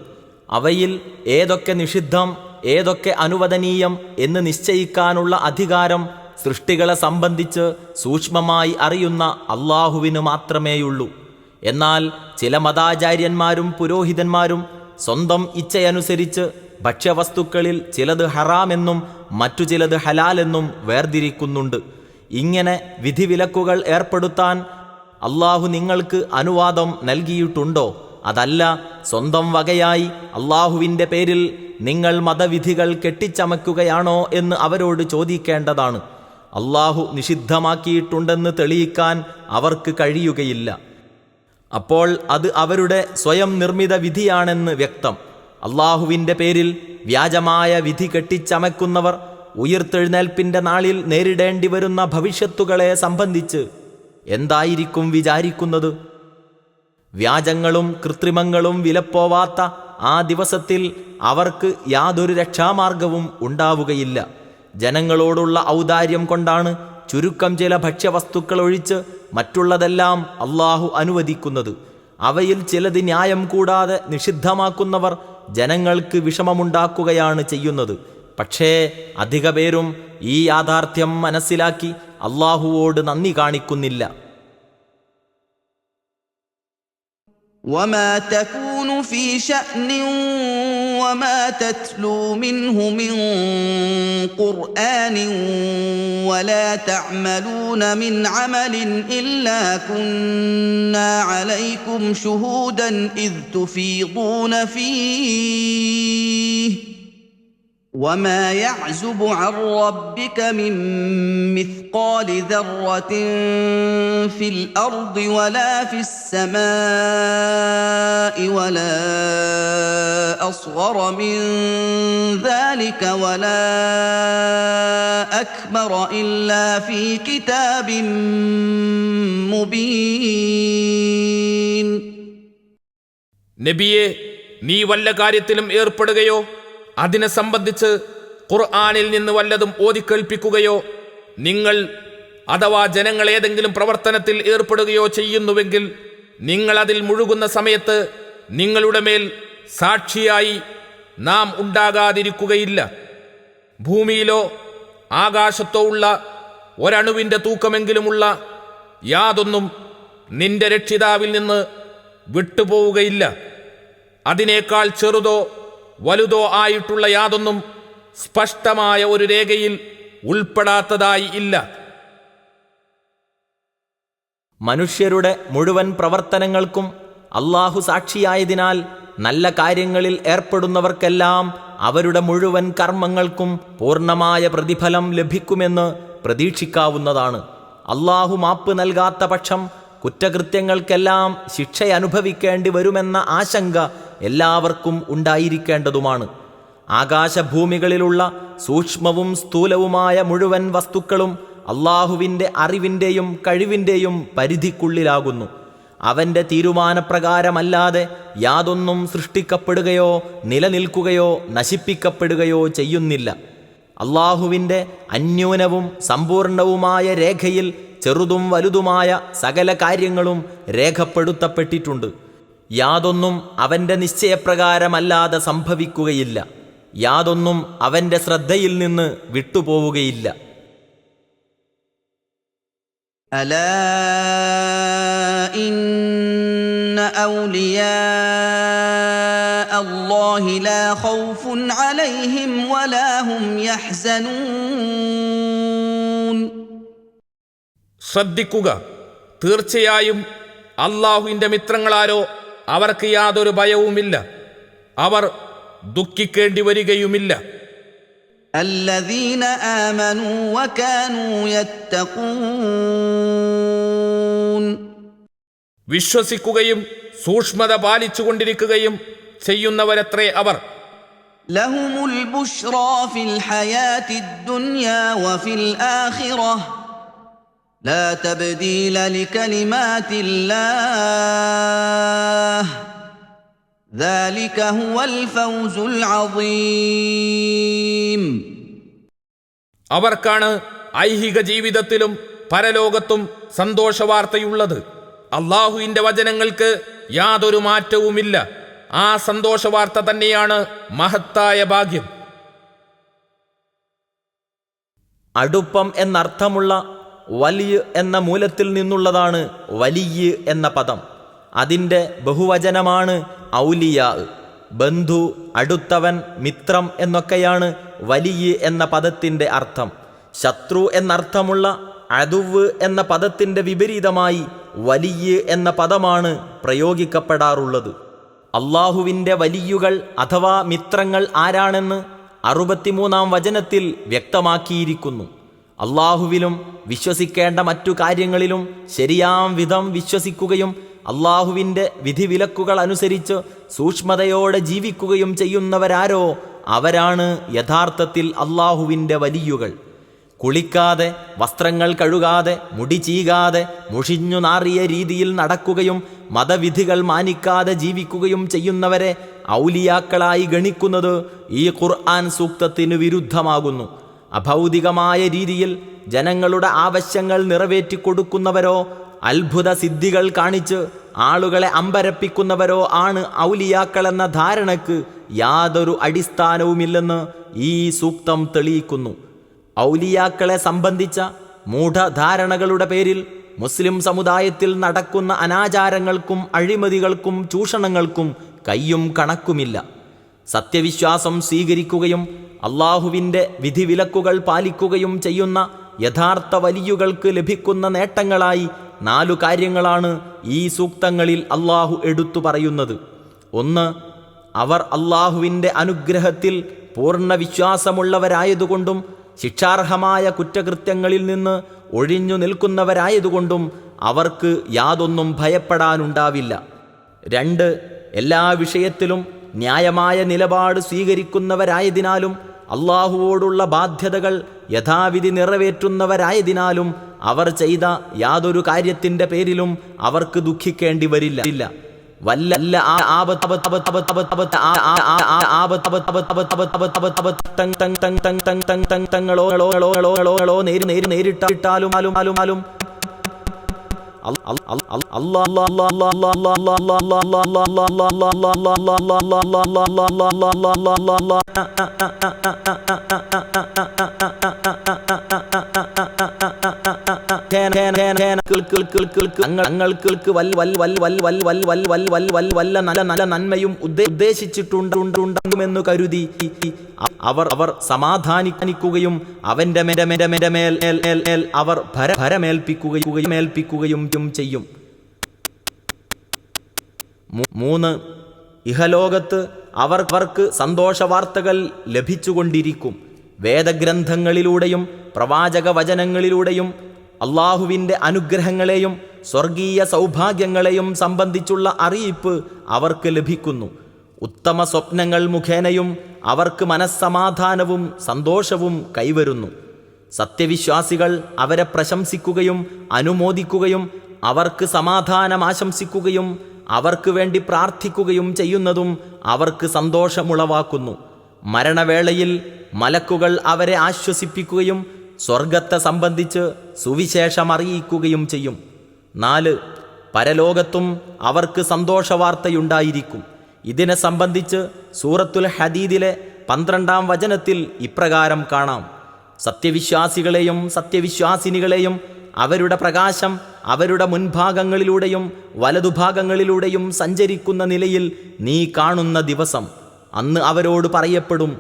അവയിൽ ഏതൊക്കെ നിഷിദ്ധം, ഏതൊക്കെ അനുവദനീയം എന്ന് നിശ്ചയിക്കാനുള്ള അധികാരം സൃഷ്ടികളെ സംബന്ധിച്ച് സൂക്ഷ്മമായി അറിയുന്ന അള്ളാഹുവിന് മാത്രമേയുള്ളൂ. എന്നാൽ ചില മതാചാര്യന്മാരും പുരോഹിതന്മാരും സ്വന്തം ഇച്ഛയനുസരിച്ച് ഭക്ഷ്യവസ്തുക്കളിൽ ചിലത് ഹറാമെന്നും മറ്റു ചിലത് ഹലാലെന്നും വേർതിരിക്കുന്നുണ്ട്. ഇങ്ങനെ വിധിവിലക്കുകൾ ഏർപ്പെടുത്താൻ അള്ളാഹു നിങ്ങൾക്ക് അനുവാദം നൽകിയിട്ടുണ്ടോ? അതല്ല, സ്വന്തം വകയായി അള്ളാഹുവിൻ്റെ പേരിൽ നിങ്ങൾ മതവിധികൾ കെട്ടിച്ചമക്കുകയാണോ എന്ന് അവരോട് ചോദിക്കേണ്ടതാണ്. അള്ളാഹു നിഷിദ്ധമാക്കിയിട്ടുണ്ടെന്ന് തെളിയിക്കാൻ അവർക്ക് കഴിയുകയില്ല. അപ്പോൾ അത് അവരുടെ സ്വയം നിർമ്മിത വിധിയാണെന്ന് വ്യക്തം. അള്ളാഹുവിൻ്റെ പേരിൽ വ്യാജമായ വിധി കെട്ടിച്ചമക്കുന്നവർ ഉയിർത്തെഴുന്നേൽപ്പിൻ്റെ നാളിൽ നേരിടേണ്ടി വരുന്ന ഭവിഷ്യത്തുകളെ സംബന്ധിച്ച് എന്തായിരിക്കും വിചാരിക്കുന്നത്? വ്യാജങ്ങളും കൃത്രിമങ്ങളും വിലപ്പോവാത്ത ആ ദിവസത്തിൽ അവർക്ക് യാതൊരു രക്ഷാമാർഗവും ഉണ്ടാവുകയില്ല. ജനങ്ങളോടുള്ള ഔദാര്യം കൊണ്ടാണ് ചുരുക്കം ചില ഭക്ഷ്യവസ്തുക്കൾ ഒഴിച്ച് മറ്റുള്ളതെല്ലാം അള്ളാഹു അനുവദിക്കുന്നത്. അവയിൽ ചിലത് ന്യായം കൂടാതെ നിഷിദ്ധമാക്കുന്നവർ ജനങ്ങൾക്ക് വിഷമമുണ്ടാക്കുകയാണ് ചെയ്യുന്നത്. പക്ഷേ അധിക പേരും ഈ യാഥാർത്ഥ്യം മനസ്സിലാക്കി അള്ളാഹുവോട് നന്ദി കാണിക്കുന്നില്ല. وما تكون في شأن وما تتلو منه من قرآن ولا تعملون من عمل إلا كنا عليكم شهودا إذ تفيضون فيه وما يعزب عن ربك من مثقال ذرة في الأرض ولا في السماء ولا أصغر من ذلك ولا أكبر إلا في كتاب مبين. നബിയെ, നീ വല്ല കാര്യത്തിലും ഏർപ്പെടുകയോ അതിനെ സംബന്ധിച്ച് ഖുർആനിൽ നിന്ന് വല്ലതും ഓതിക്കേൾപ്പിക്കുകയോ നിങ്ങൾ അഥവാ ജനങ്ങൾ ഏതെങ്കിലും പ്രവർത്തനത്തിൽ ഏർപ്പെടുകയോ ചെയ്യുന്നുവെങ്കിൽ നിങ്ങൾ അതിൽ മുഴുകുന്ന സമയത്ത് നിങ്ങളുടെ മേൽ സാക്ഷിയായി നാം ഉണ്ടാകാതിരിക്കുകയില്ല. ഭൂമിയിലോ ആകാശത്തോ ഉള്ള ഒരണുവിൻ്റെ തൂക്കമെങ്കിലുമുള്ള യാതൊന്നും നിന്റെ രക്ഷിതാവിൽ നിന്ന് വിട്ടുപോവുകയില്ല. അതിനേക്കാൾ ചെറുതോ വലുതോ ആയിട്ടുള്ള യാതൊന്നും സ്പഷ്ടമായ ഒരു രേഖയിൽ ഉൾപ്പെടാത്തതായി ഇല്ല. മനുഷ്യരുടെ മുഴുവൻ പ്രവർത്തനങ്ങൾക്കും അള്ളാഹു സാക്ഷിയായതിനാൽ നല്ല കാര്യങ്ങളിൽ ഏർപ്പെടുന്നവർക്കെല്ലാം അവരുടെ മുഴുവൻ കർമ്മങ്ങൾക്കും പൂർണ്ണമായ പ്രതിഫലം ലഭിക്കുമെന്ന് പ്രതീക്ഷിക്കാവുന്നതാണ്. അള്ളാഹു മാപ്പ് നൽകാത്ത പക്ഷം കുറ്റകൃത്യങ്ങൾക്കെല്ലാം ശിക്ഷയനുഭവിക്കേണ്ടി വരുമെന്ന ആശങ്ക എല്ലാവർക്കും ഉണ്ടായിരിക്കേണ്ടതുമാണ്. ആകാശഭൂമികളിലുള്ള സൂക്ഷ്മവും സ്ഥൂലവുമായ മുഴുവൻ വസ്തുക്കളും അള്ളാഹുവിൻ്റെ അറിവിൻ്റെയും കഴിവിൻ്റെയും പരിധിക്കുള്ളിലാകുന്നു. അവൻ്റെ തീരുമാനപ്രകാരമല്ലാതെ യാതൊന്നും സൃഷ്ടിക്കപ്പെടുകയോ നിലനിൽക്കുകയോ നശിപ്പിക്കപ്പെടുകയോ ചെയ്യുന്നില്ല. അള്ളാഹുവിൻ്റെ അന്യൂനവും സമ്പൂർണവുമായ രേഖയിൽ ചെറുതും വലുതുമായ സകല കാര്യങ്ങളും രേഖപ്പെടുത്തപ്പെട്ടിട്ടുണ്ട്. യാതൊന്നും അവൻ്റെ നിശ്ചയപ്രകാരമല്ലാതെ സംഭവിക്കുകയില്ല. യാതൊന്നും അവൻ്റെ ശ്രദ്ധയിൽ നിന്ന് വിട്ടുപോവുകയില്ല. അലാ ഇന്ന ഔലിയാ അല്ലാഹി ലാ ഖൗഫുൻ അലൈഹിം വലാ ഹും യഹ്സനൂൻ. ശ്രദ്ധിക്കുക, തീർച്ചയായും അല്ലാഹുവിന്റെ മിത്രങ്ങളാരോ അവർക്ക് യാതൊരു ഭയവുമില്ല, അവർ ദുഃഖിക്കേണ്ടി വരികയുമില്ല. الذين آمنوا وكانوا يتقون. വിശ്വസിക്കുകയും സൂക്ഷ്മത പാലിച്ചുകൊണ്ടിരിക്കുകയും ചെയ്യുന്നവരത്രേ അവർ. لهم البشرى في الحياة الدنيا وفي الآخرة لا تبديل لكلمات الله ذلك هو الفوز العظيم. അവർക്കാണ് ഐഹിക ജീവിതത്തിലും പരലോകത്തും സന്തോഷവാർത്തയുള്ളത്. അള്ളാഹുവിന്റെ വചനങ്ങൾക്ക് യാതൊരു മാറ്റവുമില്ല. ആ സന്തോഷവാർത്ത തന്നെയാണ് മഹത്തായ ഭാഗ്യം. അടുപ്പം എന്നർത്ഥമുള്ള വലിയ എന്ന മൂലത്തിൽ നിന്നുള്ളതാണ് വലിയ എന്ന പദം. അതിൻ്റെ ബഹുവചനമാണ് ഔലിയാ. ബന്ധു, അടുത്തവൻ, മിത്രം എന്നൊക്കെയാണ് വലിയ എന്ന പദത്തിൻ്റെ അർത്ഥം. ശത്രു എന്നർത്ഥമുള്ള അദുവ് എന്ന പദത്തിൻ്റെ വിപരീതമായി വലിയ എന്ന പദമാണ് പ്രയോഗിക്കപ്പെടാറുള്ളത്. അള്ളാഹുവിൻ്റെ വലിയുകൾ അഥവാ മിത്രങ്ങൾ ആരാണെന്ന് 63-ാം വചനത്തിൽ വ്യക്തമാക്കിയിരിക്കുന്നു. അള്ളാഹുവിലും വിശ്വസിക്കേണ്ട മറ്റു കാര്യങ്ങളിലും ശരിയാം വിധം വിശ്വസിക്കുകയും അള്ളാഹുവിൻ്റെ വിധിവിലക്കുകൾ അനുസരിച്ച് സൂക്ഷ്മതയോടെ ജീവിക്കുകയും ചെയ്യുന്നവരാരോ അവരാണ് യഥാർത്ഥത്തിൽ അള്ളാഹുവിൻ്റെ വലിയുകൾ. കുളിക്കാതെ, വസ്ത്രങ്ങൾ കഴുകാതെ, മുടി ചീകാതെ, മുഷിഞ്ഞു നാറിയ രീതിയിൽ നടക്കുകയും മതവിധികൾ മാനിക്കാതെ ജീവിക്കുകയും ചെയ്യുന്നവരെ ഔലിയാക്കളായി ഗണിക്കുന്നത് ഈ ഖുർആൻ സൂക്തത്തിന് വിരുദ്ധമാകുന്നു. അഭൗതികമായ രീതിയിൽ ജനങ്ങളുടെ ആവശ്യങ്ങൾ നിറവേറ്റിക്കൊടുക്കുന്നവരോ അത്ഭുത സിദ്ധികൾ കാണിച്ച് ആളുകളെ അമ്പരപ്പിക്കുന്നവരോ ആണ് ഔലിയാക്കളെന്ന ധാരണയ്ക്ക് യാതൊരു അടിസ്ഥാനവുമില്ലെന്ന് ഈ സൂക്തം തെളിയിക്കുന്നു. ഔലിയാക്കളെ സംബന്ധിച്ച മൂഢധാരണകളുടെ പേരിൽ മുസ്ലിം സമുദായത്തിൽ നടക്കുന്ന അനാചാരങ്ങൾക്കും അഴിമതികൾക്കും ചൂഷണങ്ങൾക്കും കയ്യും കണക്കുമില്ല. സത്യവിശ്വാസം സ്വീകരിക്കുകയും അള്ളാഹുവിൻ്റെ വിധിവിലക്കുകൾ പാലിക്കുകയും ചെയ്യുന്ന യഥാർത്ഥ വലിയുകൾക്ക് ലഭിക്കുന്ന നേട്ടങ്ങളായി 4 കാര്യങ്ങളാണ് ഈ സൂക്തങ്ങളിൽ അള്ളാഹു എടുത്തു പറയുന്നത്. 1. അവർ അള്ളാഹുവിൻ്റെ അനുഗ്രഹത്തിൽ പൂർണ്ണ വിശ്വാസമുള്ളവരായതുകൊണ്ടും ശിക്ഷാർഹമായ കുറ്റകൃത്യങ്ങളിൽ നിന്ന് ഒഴിഞ്ഞു നിൽക്കുന്നവരായതുകൊണ്ടും അവർക്ക് യാതൊന്നും ഭയപ്പെടാനുണ്ടാവില്ല. 2. എല്ലാ വിഷയത്തിലും ന്യായമായ നിലപാട് സ്വീകരിക്കുന്നവരായതിനാലും അള്ളാഹുവോടുള്ള ബാധ്യതകൾ യഥാവിധി നിറവേറ്റുന്നവരായതിനാലും അവർ ചെയ്ത യാതൊരു കാര്യത്തിൻ്റെ പേരിലും അവർക്ക് ദുഃഖിക്കേണ്ടി വരില്ല. വല്ല ആപത്തങ്ങളോ നേരിട്ടാലും ഞങ്ങൾക്ക് വല്ല നല്ല നന്മയും ഉദ്ദേശിച്ചിട്ടുണ്ടെന്ന് കരുതി അവർ സമാധാനിക്കുകയും അവന്റെ മേൽ അവർ ഭരമേൽപ്പിക്കുകയും ചെയ്യും. 3. ഇഹലോകത്ത് അവർക്ക് സന്തോഷവാർത്തകൾ ലഭിച്ചുകൊണ്ടിരിക്കും. വേദഗ്രന്ഥങ്ങളിലൂടെയും പ്രവാചക വചനങ്ങളിലൂടെയും അള്ളാഹുവിൻ്റെ അനുഗ്രഹങ്ങളെയും സ്വർഗീയ സൗഭാഗ്യങ്ങളെയും സംബന്ധിച്ചുള്ള അറിയിപ്പ് അവർക്ക് ലഭിക്കുന്നു. ഉത്തമ സ്വപ്നങ്ങൾ മുഖേനയും അവർക്ക് മനസ്സമാധാനവും സന്തോഷവും കൈവരുന്നു. സത്യവിശ്വാസികൾ അവരെ പ്രശംസിക്കുകയും അനുമോദിക്കുകയും അവർക്ക് സമാധാനം ആശംസിക്കുകയും അവർക്ക് വേണ്ടി പ്രാർത്ഥിക്കുകയും ചെയ്യുന്നതും അവർക്ക് സന്തോഷമുളവാക്കുന്നു. മരണവേളയിൽ മലക്കുകൾ അവരെ ആശ്വസിപ്പിക്കുകയും സ്വർഗത്തെ സംബന്ധിച്ച് സുവിശേഷം അറിയിക്കുകയും ചെയ്യും. 4. പരലോകത്തും അവർക്ക് സന്തോഷവാർത്തയുണ്ടായിരിക്കും. ഇതിനെ സംബന്ധിച്ച് സൂറത്തുൽ ഹദീദിലെ 12-ാം വചനത്തിൽ ഇപ്രകാരം കാണാം: സത്യവിശ്വാസികളെയും സത്യവിശ്വാസിനികളെയും അവരുടെ പ്രകാശം അവരുടെ മുൻഭാഗങ്ങളിലൂടെയും വലതുഭാഗങ്ങളിലൂടെയും സഞ്ചരിക്കുന്ന നിലയിൽ നീ കാണുന്ന ദിവസം, അന്ന് അവരോട് പറയപ്പെടും,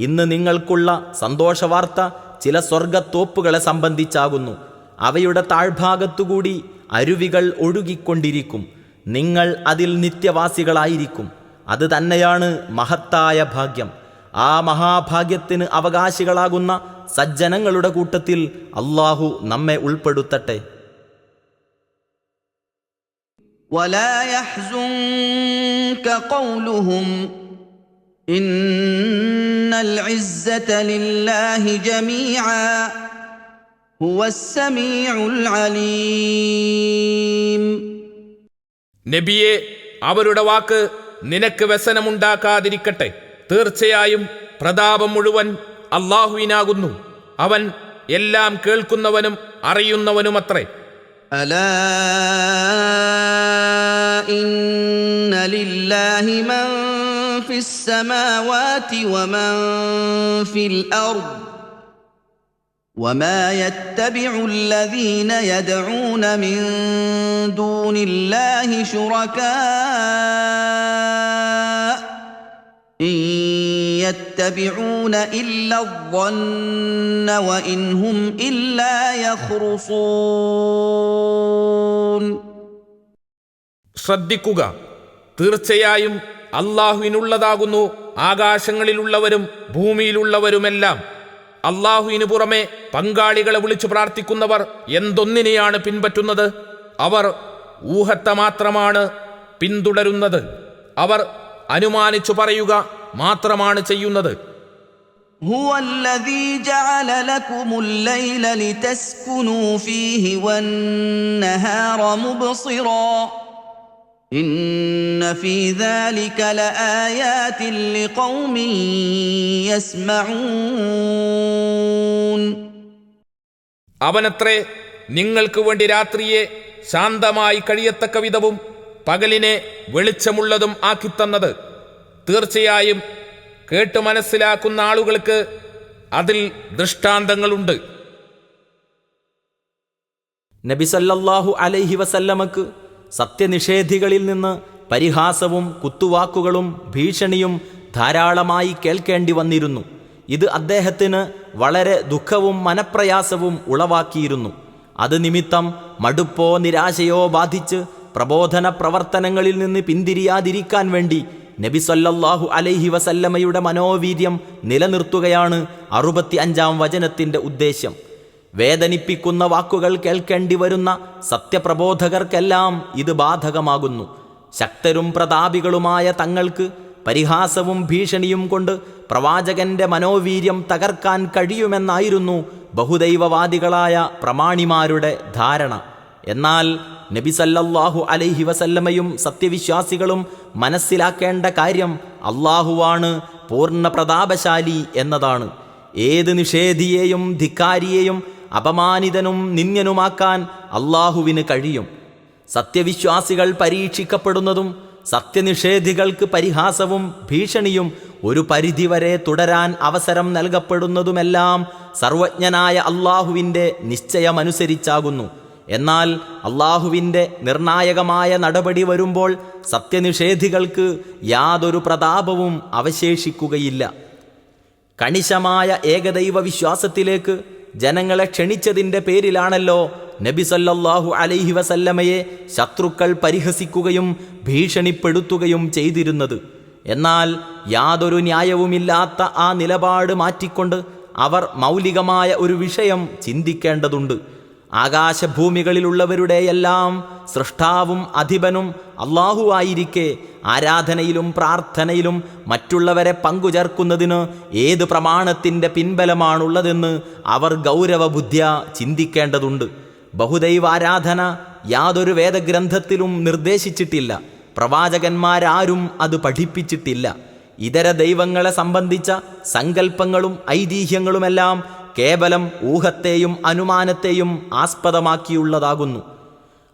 ഇന്ന് നിങ്ങൾക്കുള്ള സന്തോഷവാർത്ത ചില സ്വർഗത്തോപ്പുകളെ സംബന്ധിച്ചാകുന്നു. അവയുടെ താഴ്ഭാഗത്തുകൂടി അരുവികൾ ഒഴുകിക്കൊണ്ടിരിക്കും. നിങ്ങൾ അതിൽ നിത്യവാസികളായിരിക്കും. അത് തന്നെയാണ് മഹത്തായ ഭാഗ്യം. ആ മഹാഭാഗ്യത്തിന് അവകാശികളാകുന്ന സജ്ജനങ്ങളുടെ കൂട്ടത്തിൽ അല്ലാഹു നമ്മെ ഉൾപ്പെടുത്തട്ടെ. ولا يحزنك قولهم إن العزة لله جميعا هو السميع العليم. നബിയെ, അവരുടെ വാക്ക് നിനക്ക് വ്യസനമുണ്ടാക്കാതിരിക്കട്ടെ. തീർച്ചയായും പ്രതാപം മുഴുവൻ അല്ലാഹുവിനാകുന്നു. അവൻ എല്ലാം കേൾക്കുന്നവനും അറിയുന്നവനുമത്രേ. അലാ ഇന്ന ലില്ലാഹി മൻ ഫിസ് സമാവാതി വമൻ ഫിൽ അർദ് വമാ യത്തബിഉ അല്ലദീന യദ്ഊന മിൻ ദൂനില്ലാഹി ശുറകാ ഇൻ യത്തബിഊന ഇല്ലാ الظن وإن هم إلا يخرصون. ശ്രദ്ധിക്കുക, തീർച്ചയായും അല്ലാഹുവിനുള്ളതാകുന്നു ആകാശങ്ങളിലുള്ളവരും ഭൂമിയിലുള്ളവരുമെല്ലാം. അല്ലാഹുവിനു പുറമെ പങ്കാളികളെ വിളിച്ചു പ്രാർത്ഥിക്കുന്നവർ എന്തൊന്നിനെയാണ് പിൻപറ്റുന്നത്? അവർ ഊഹത്തെ മാത്രമാണ് പിന്തുടരുന്നത്. അവർ അനുമാനിച്ചു പറയുക മാത്രമാണ് ചെയ്യുന്നത്. هو الذي جعل لكم الليل لتسكنوا فيه والنهار مبصرا إن في ذلك لآيات لقوم يسمعون. അവനത്രേ നിങ്ങൾക്ക് വേണ്ടി രാത്രിയെ ശാന്തമായി കഴിയത്തക്ക വിധവും പകലിനെ വെളിച്ചമുള്ളതും ആക്കിത്തന്നത്. തീർച്ചയായും കേട്ട് മനസ്സിലാക്കുന്ന ആളുകൾക്ക് അതിൽ ദൃഷ്ടാന്തങ്ങളുണ്ട്. നബി സല്ലല്ലാഹു അലൈഹി വസല്ലമക്ക് സത്യനിഷേധികളിൽ നിന്ന് പരിഹാസവും കുത്തുവാക്കുകളും ഭീഷണിയും ധാരാളമായി കേൾക്കേണ്ടി വന്നിരുന്നു. ഇത് അദ്ദേഹത്തിന് വളരെ ദുഃഖവും മനപ്രയാസവും ഉളവാക്കിയിരുന്നു. അത് നിമിത്തം മടുപ്പോ നിരാശയോ ബാധിച്ച് പ്രബോധന പ്രവർത്തനങ്ങളിൽ നിന്ന് പിന്തിരിയാതിരിക്കാൻ വേണ്ടി നബി സല്ലല്ലാഹു അലൈഹി വസല്ലമയുടെ മനോവീര്യം നിലനിർത്തുകയാണ് 65-ാം വചനത്തിൻ്റെ ഉദ്ദേശ്യം. വേദനിപ്പിക്കുന്ന വാക്കുകൾ കേൾക്കേണ്ടി വരുന്ന സത്യപ്രബോധകർക്കെല്ലാം ഇത് ബാധകമാകുന്നു. ശക്തരും പ്രതാപികളുമായ തങ്ങൾക്ക് പരിഹാസവും ഭീഷണിയും കൊണ്ട് പ്രവാചകന്റെ മനോവീര്യം തകർക്കാൻ കഴിയുമെന്നായിരുന്നു ബഹുദൈവവാദികളായ പ്രമാണിമാരുടെ ധാരണ. എന്നാൽ നബി സല്ലല്ലാഹു അലൈഹി വസല്ലമയും സത്യവിശ്വാസികളും മനസ്സിലാക്കേണ്ട കാര്യം അല്ലാഹുവാണ് പൂർണ്ണ പ്രതാപശാലി എന്നതാണ്. ഏത് നിഷേധിയെയും ധിക്കാരിയെയും അപമാനിതനും നിന്ദ്യനുമാക്കാൻ അല്ലാഹുവിന് കഴിയും. സത്യവിശ്വാസികൾ പരീക്ഷിക്കപ്പെടുന്നതും സത്യനിഷേധികൾക്ക് പരിഹാസവും ഭീഷണിയും ഒരു പരിധിവരെ തുടരാൻ അവസരം നൽകപ്പെടുന്നതുമെല്ലാം സർവജ്ഞനായ അല്ലാഹുവിൻ്റെ നിശ്ചയമനുസരിച്ചാകുന്നു. എന്നാൽ അല്ലാഹുവിൻ്റെ നിർണായകമായ നടപടി വരുമ്പോൾ സത്യനിഷേധികൾക്ക് യാതൊരു പ്രതാപവും അവശേഷിക്കുകയില്ല. കണിശമായ ഏകദൈവ വിശ്വാസത്തിലേക്ക് ജനങ്ങളെ ക്ഷണിച്ചതിൻ്റെ പേരിലാണല്ലോ നബി സല്ലല്ലാഹു അലൈഹി വസല്ലമയെ ശത്രുക്കൾ പരിഹസിക്കുകയും ഭീഷണിപ്പെടുത്തുകയും ചെയ്തിരുന്നത്. എന്നാൽ യാതൊരു ന്യായവുമില്ലാത്ത ആ നിലപാട് മാറ്റിക്കൊണ്ട് അവർ മൗലികമായ ഒരു വിഷയം ചിന്തിക്കേണ്ടതുണ്ട്. ആകാശഭൂമികളിലുള്ളവരുടെയെല്ലാം സൃഷ്ടാവും അധിപനും അല്ലാഹുവായിരിക്കെ ആരാധനയിലും പ്രാർത്ഥനയിലും മറ്റുള്ളവരെ പങ്കുചേർക്കുന്നതിന് ഏത് പ്രമാണത്തിൻ്റെ പിൻബലമാണുള്ളതെന്ന് അവർ ഗൗരവബുദ്ധ്യാ ചിന്തിക്കേണ്ടതുണ്ട്. ബഹുദൈവാരാധന യാതൊരു വേദഗ്രന്ഥത്തിലും നിർദ്ദേശിച്ചിട്ടില്ല. പ്രവാചകന്മാരാരും അത് പഠിപ്പിച്ചിട്ടില്ല. ഇതര ദൈവങ്ങളെ സംബന്ധിച്ച സങ്കല്പങ്ങളും ഐതിഹ്യങ്ങളുമെല്ലാം കേവലം ഊഹത്തെയും അനുമാനത്തെയും ആസ്പദമാക്കിയുള്ളതാകുന്നു.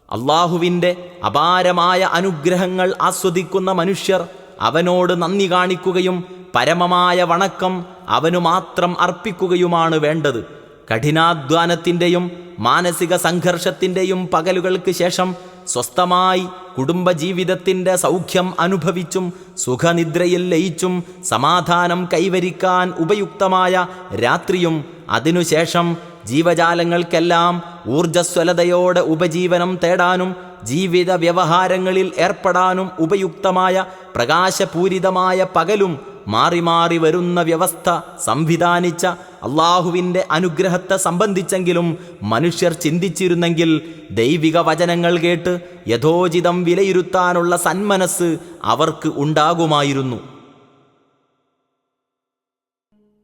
അള്ളാഹുവിൻ്റെ അപാരമായ അനുഗ്രഹങ്ങൾ ആസ്വദിക്കുന്ന മനുഷ്യർ അവനോട് നന്ദി കാണിക്കുകയും പരമമായ വണക്കം അവനു മാത്രം അർപ്പിക്കുകയുമാണ് വേണ്ടത്. കഠിനാധ്വാനത്തിൻ്റെയും മാനസിക സംഘർഷത്തിൻ്റെയും പകലുകൾക്ക് ശേഷം സ്വസ്ഥമായി കുടുംബജീവിതത്തിൻ്റെ സൗഖ്യം അനുഭവിച്ചും സുഖനിദ്രയിൽ ലയിച്ചും സമാധാനം കൈവരിക്കാൻ ഉപയുക്തമായ രാത്രിയും അതിനുശേഷം ജീവജാലങ്ങൾക്കെല്ലാം ഊർജ്ജസ്വലതയോടെ ഉപജീവനം തേടാനും ജീവിത വ്യവഹാരങ്ങളിൽ ഏർപ്പെടാനും ഉപയുക്തമായ പ്രകാശപൂരിതമായ പകലും മാറി മാറി വരുന്ന വ്യവസ്ഥ സംവിധാനിച്ച അള്ളാഹുവിൻ്റെ അനുഗ്രഹത്തെ സംബന്ധിച്ചെങ്കിലും മനുഷ്യർ ചിന്തിച്ചിരുന്നെങ്കിൽ ദൈവിക വചനങ്ങൾ കേട്ട് യഥോചിതം വിലയിരുത്താനുള്ള സന്മനസ് അവർക്ക് ഉണ്ടാകുമായിരുന്നു.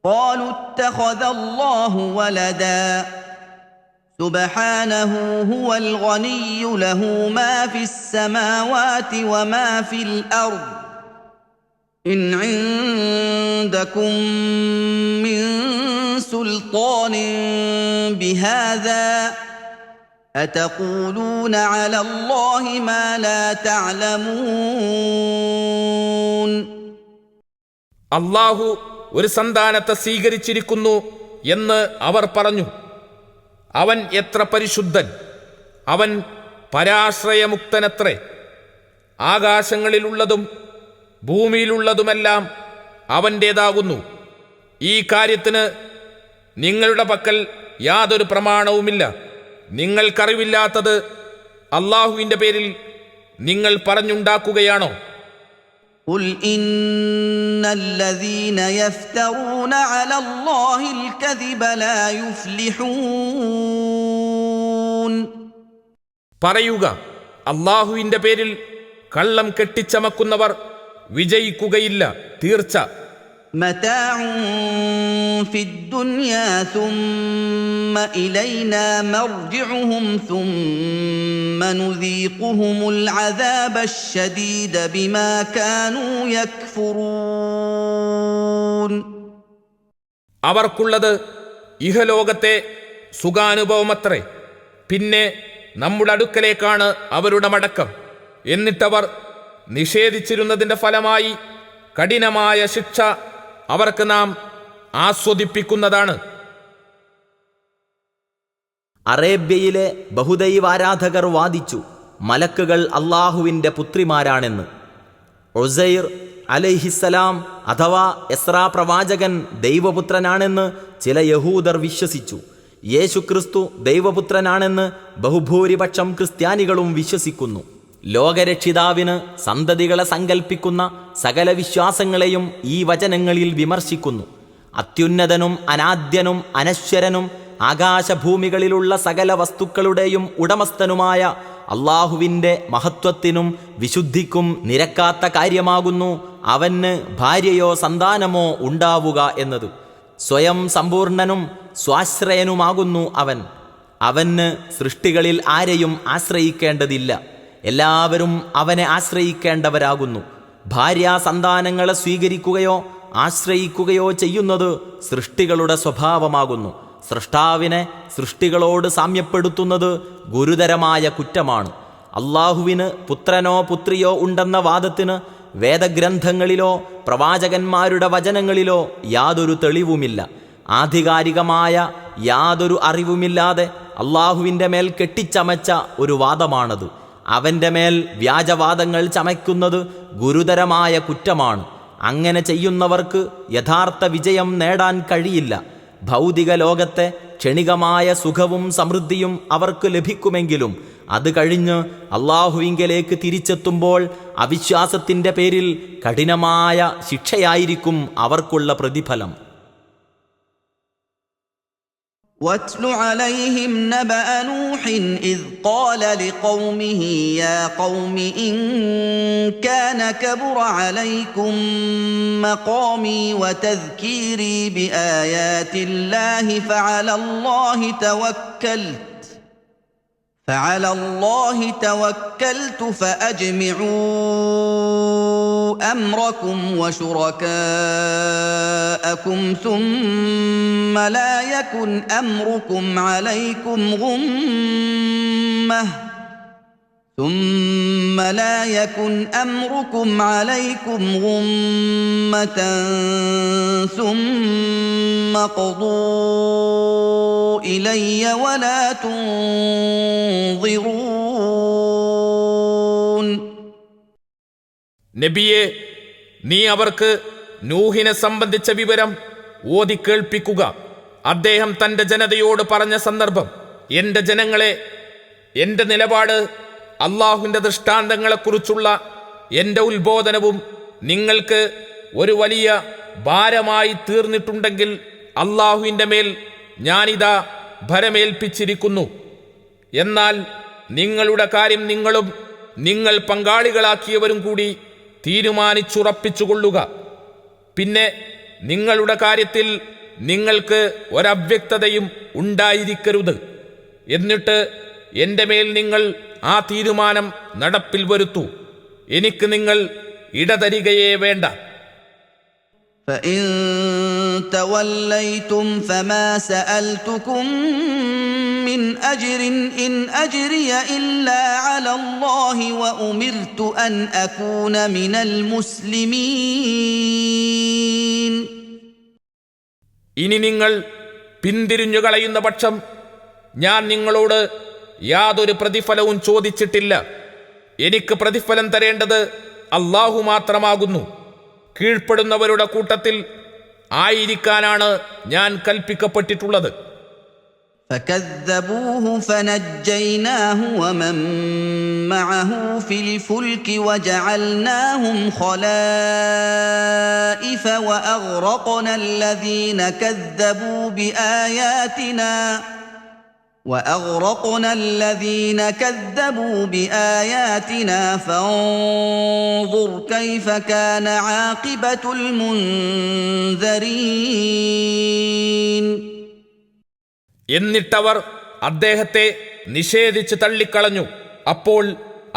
قالوا اتخذ الله ولدا سبحانه هو الغني له ما في السماوات وما في الأرض إن عندكم من سلطان بهذا أتقولون على الله ما لا تعلمون. അല്ലാഹു ഒരു സന്താനത്തെ സ്വീകരിച്ചിരിക്കുന്നു എന്ന് അവർ പറഞ്ഞു. അവൻ എത്ര പരിശുദ്ധൻ! അവൻ പരാശ്രയമുക്തനത്രേ. ആകാശങ്ങളിലുള്ളതും ഭൂമിയിലുള്ളതുമെല്ലാം അവൻ്റേതാകുന്നു. ഈ കാര്യത്തിന് നിങ്ങളുടെ പക്കൽ യാതൊരു പ്രമാണവുമില്ല. നിങ്ങൾക്കറിവില്ലാത്തത് അള്ളാഹുവിൻ്റെ പേരിൽ നിങ്ങൾ പറഞ്ഞുണ്ടാക്കുകയാണോ? قل إن الذين يفترون على الله الكذب لا يفلحون. പറയുക, അള്ളാഹുവിൻ്റെ പേരിൽ കള്ളം കെട്ടിച്ചമക്കുന്നവർ വിജയിക്കുകയില്ല, തീർച്ച. متاع في الدنيا ثم إلينا مرجعهم ثم نذيقهم العذاب الشديد بما كانوا يكفرون. അവർക്കുള്ളത് ഇഹലോകത്തെ സുഖാനുഭവമത്രേ. പിന്നെ നമ്മുടെ അടുക്കലേക്കാണ് അവരുടെ മടക്കം. എന്നിട്ടവർ നിഷേധിച്ചിരുന്നതിൻ്റെ ഫലമായി കഠിനമായ ശിക്ഷ അവർക്ക് നാം ആസ്വദിപ്പിക്കുന്നതാണ്. അറേബ്യയിലെ ബഹുദൈവാരാധകർ വാദിച്ചു മലക്കുകൾ അള്ളാഹുവിൻ്റെ പുത്രിമാരാണെന്ന്. ഉസൈർ അലൈഹിസ്സലാം അഥവാ എസ്രാ പ്രവാചകൻ ദൈവപുത്രനാണെന്ന് ചില യഹൂദർ വിശ്വസിച്ചു. യേശുക്രിസ്തു ദൈവപുത്രനാണെന്ന് ബഹുഭൂരിപക്ഷം ക്രിസ്ത്യാനികളും വിശ്വസിക്കുന്നു. ലോകരക്ഷിതാവിന് സന്തതികളെ സങ്കൽപ്പിക്കുന്ന സകല വിശ്വാസങ്ങളെയും ഈ വചനങ്ങളിൽ വിമർശിക്കുന്നു. അത്യുന്നതനും അനാദ്യനും അനശ്വരനും ആകാശഭൂമികളിലുള്ള സകല വസ്തുക്കളുടെയും ഉടമസ്ഥനുമായ അള്ളാഹുവിൻ്റെ മഹത്വത്തിനും വിശുദ്ധിക്കും നിരക്കാത്ത കാര്യമാകുന്നു അവന് ഭാര്യയോ സന്താനമോ ഉണ്ടാവുക എന്നത്. സ്വയം സമ്പൂർണനും സ്വാശ്രയനുമാകുന്നു അവൻ. അവന് സൃഷ്ടികളിൽ ആരെയും ആശ്രയിക്കേണ്ടതില്ല. എല്ലാവരും അവനെ ആശ്രയിക്കേണ്ടവരാകുന്നു. ഭാര്യാസന്താനങ്ങളെ സ്വീകരിക്കുകയോ ആശ്രയിക്കുകയോ ചെയ്യുന്നത് സൃഷ്ടികളുടെ സ്വഭാവമാകുന്നു. സൃഷ്ടാവിനെ സൃഷ്ടികളോട് സാമ്യപ്പെടുത്തുന്നത് ഗുരുതരമായ കുറ്റമാണ്. അള്ളാഹുവിന് പുത്രനോ പുത്രിയോ ഉണ്ടെന്ന വാദത്തിന് വേദഗ്രന്ഥങ്ങളിലോ പ്രവാചകന്മാരുടെ വചനങ്ങളിലോ യാതൊരു തെളിവുമില്ല. ആധികാരികമായ യാതൊരു അറിവുമില്ലാതെ അള്ളാഹുവിൻ്റെ മേൽ കെട്ടിച്ചമച്ച ഒരു വാദമാണത്. അവൻ്റെ മേൽ വ്യാജവാദങ്ങൾ ചമയ്ക്കുന്നത് ഗുരുതരമായ കുറ്റമാണ്. അങ്ങനെ ചെയ്യുന്നവർക്ക് യഥാർത്ഥ വിജയം നേടാൻ കഴിയില്ല. ഭൗതിക ലോകത്തെ ക്ഷണികമായ സുഖവും സമൃദ്ധിയും അവർക്ക് ലഭിക്കുമെങ്കിലും അത് കഴിഞ്ഞ് അള്ളാഹുവിങ്കലേക്ക് തിരിച്ചെത്തുമ്പോൾ അവിശ്വാസത്തിൻ്റെ പേരിൽ കഠിനമായ ശിക്ഷയായിരിക്കും അവർക്കുള്ള പ്രതിഫലം. واتل عليهم نبأ نوح إذ قال لقومه يا قوم إن كان كبر عليكم مقامي وتذكيري بآيات الله فعلى الله توكلت فأجمعوا أمركم وشركاءكم ثم لا يكن أمركم عليكم غمة ثم قضوا إلي ولا تنظرون. നബിയെ, നീ അവർക്ക് നൂഹിനെ സംബന്ധിച്ച വിവരം ഓതി കേൾപ്പിക്കുക. അദ്ദേഹം തന്റെ ജനതയോട് പറഞ്ഞ സന്ദർഭം: എന്റെ ജനങ്ങളെ, എന്റെ നിലപാട് അള്ളാഹുവിന്റെ ദൃഷ്ടാന്തങ്ങളെക്കുറിച്ചുള്ള എന്റെ ഉത്ബോധനവും നിങ്ങൾക്ക് ഒരു വലിയ ഭാരമായി തീർന്നിട്ടുണ്ടെങ്കിൽ അള്ളാഹുവിന്റെ മേൽ ഞാനിതാ ഭരമേൽപ്പിച്ചിരിക്കുന്നു. എന്നാൽ നിങ്ങളുടെ കാര്യം നിങ്ങളും നിങ്ങൾ പങ്കാളികളാക്കിയവരും കൂടി തീരുമാനിച്ചുറപ്പിച്ചുകൊള്ളുക. പിന്നെ നിങ്ങളുടെ കാര്യത്തിൽ നിങ്ങൾക്ക് ഒരവ്യക്തതയും ഉണ്ടായിരിക്കരുത്. എന്നിട്ട് എൻ്റെ മേൽ നിങ്ങൾ ആ തീരുമാനം നടപ്പിൽ വരുത്തൂ. എനിക്ക് നിങ്ങൾ ഇടതരികയേ വേണ്ട. فإن توليتم فما سألتكم من أجر إن أجري إلا على الله وأمرت أن أكون من المسلمين. ഇനി നിങ്ങൾ പിന്തിരിഞ്ഞു കളയുന്ന പക്ഷം ഞാൻ നിങ്ങളോട് യാതൊരു പ്രതിഫലവും ചോദിച്ചിട്ടില്ല. എനിക്ക് പ്രതിഫലം തരേണ്ടത് അല്ലാഹു മാത്രമാകുന്നു. കീഴ്പ്പെടുന്നവരുടെ കൂട്ടത്തിൽ ആയിരിക്കാനാണ് ഞാൻ കൽപ്പിക്കപ്പെട്ടിട്ടുള്ളത്. فكذبوه فنجيناه ومن معه في الفلك وجعلناهم خلائف وأغرقنا الذين كذبوا بآياتنا فانظر كيف كان عاقبة المنذرين. എന്നിട്ടവർ അദ്ദേഹത്തെ നിഷേധിച്ച് തള്ളിക്കളഞ്ഞു. അപ്പോൾ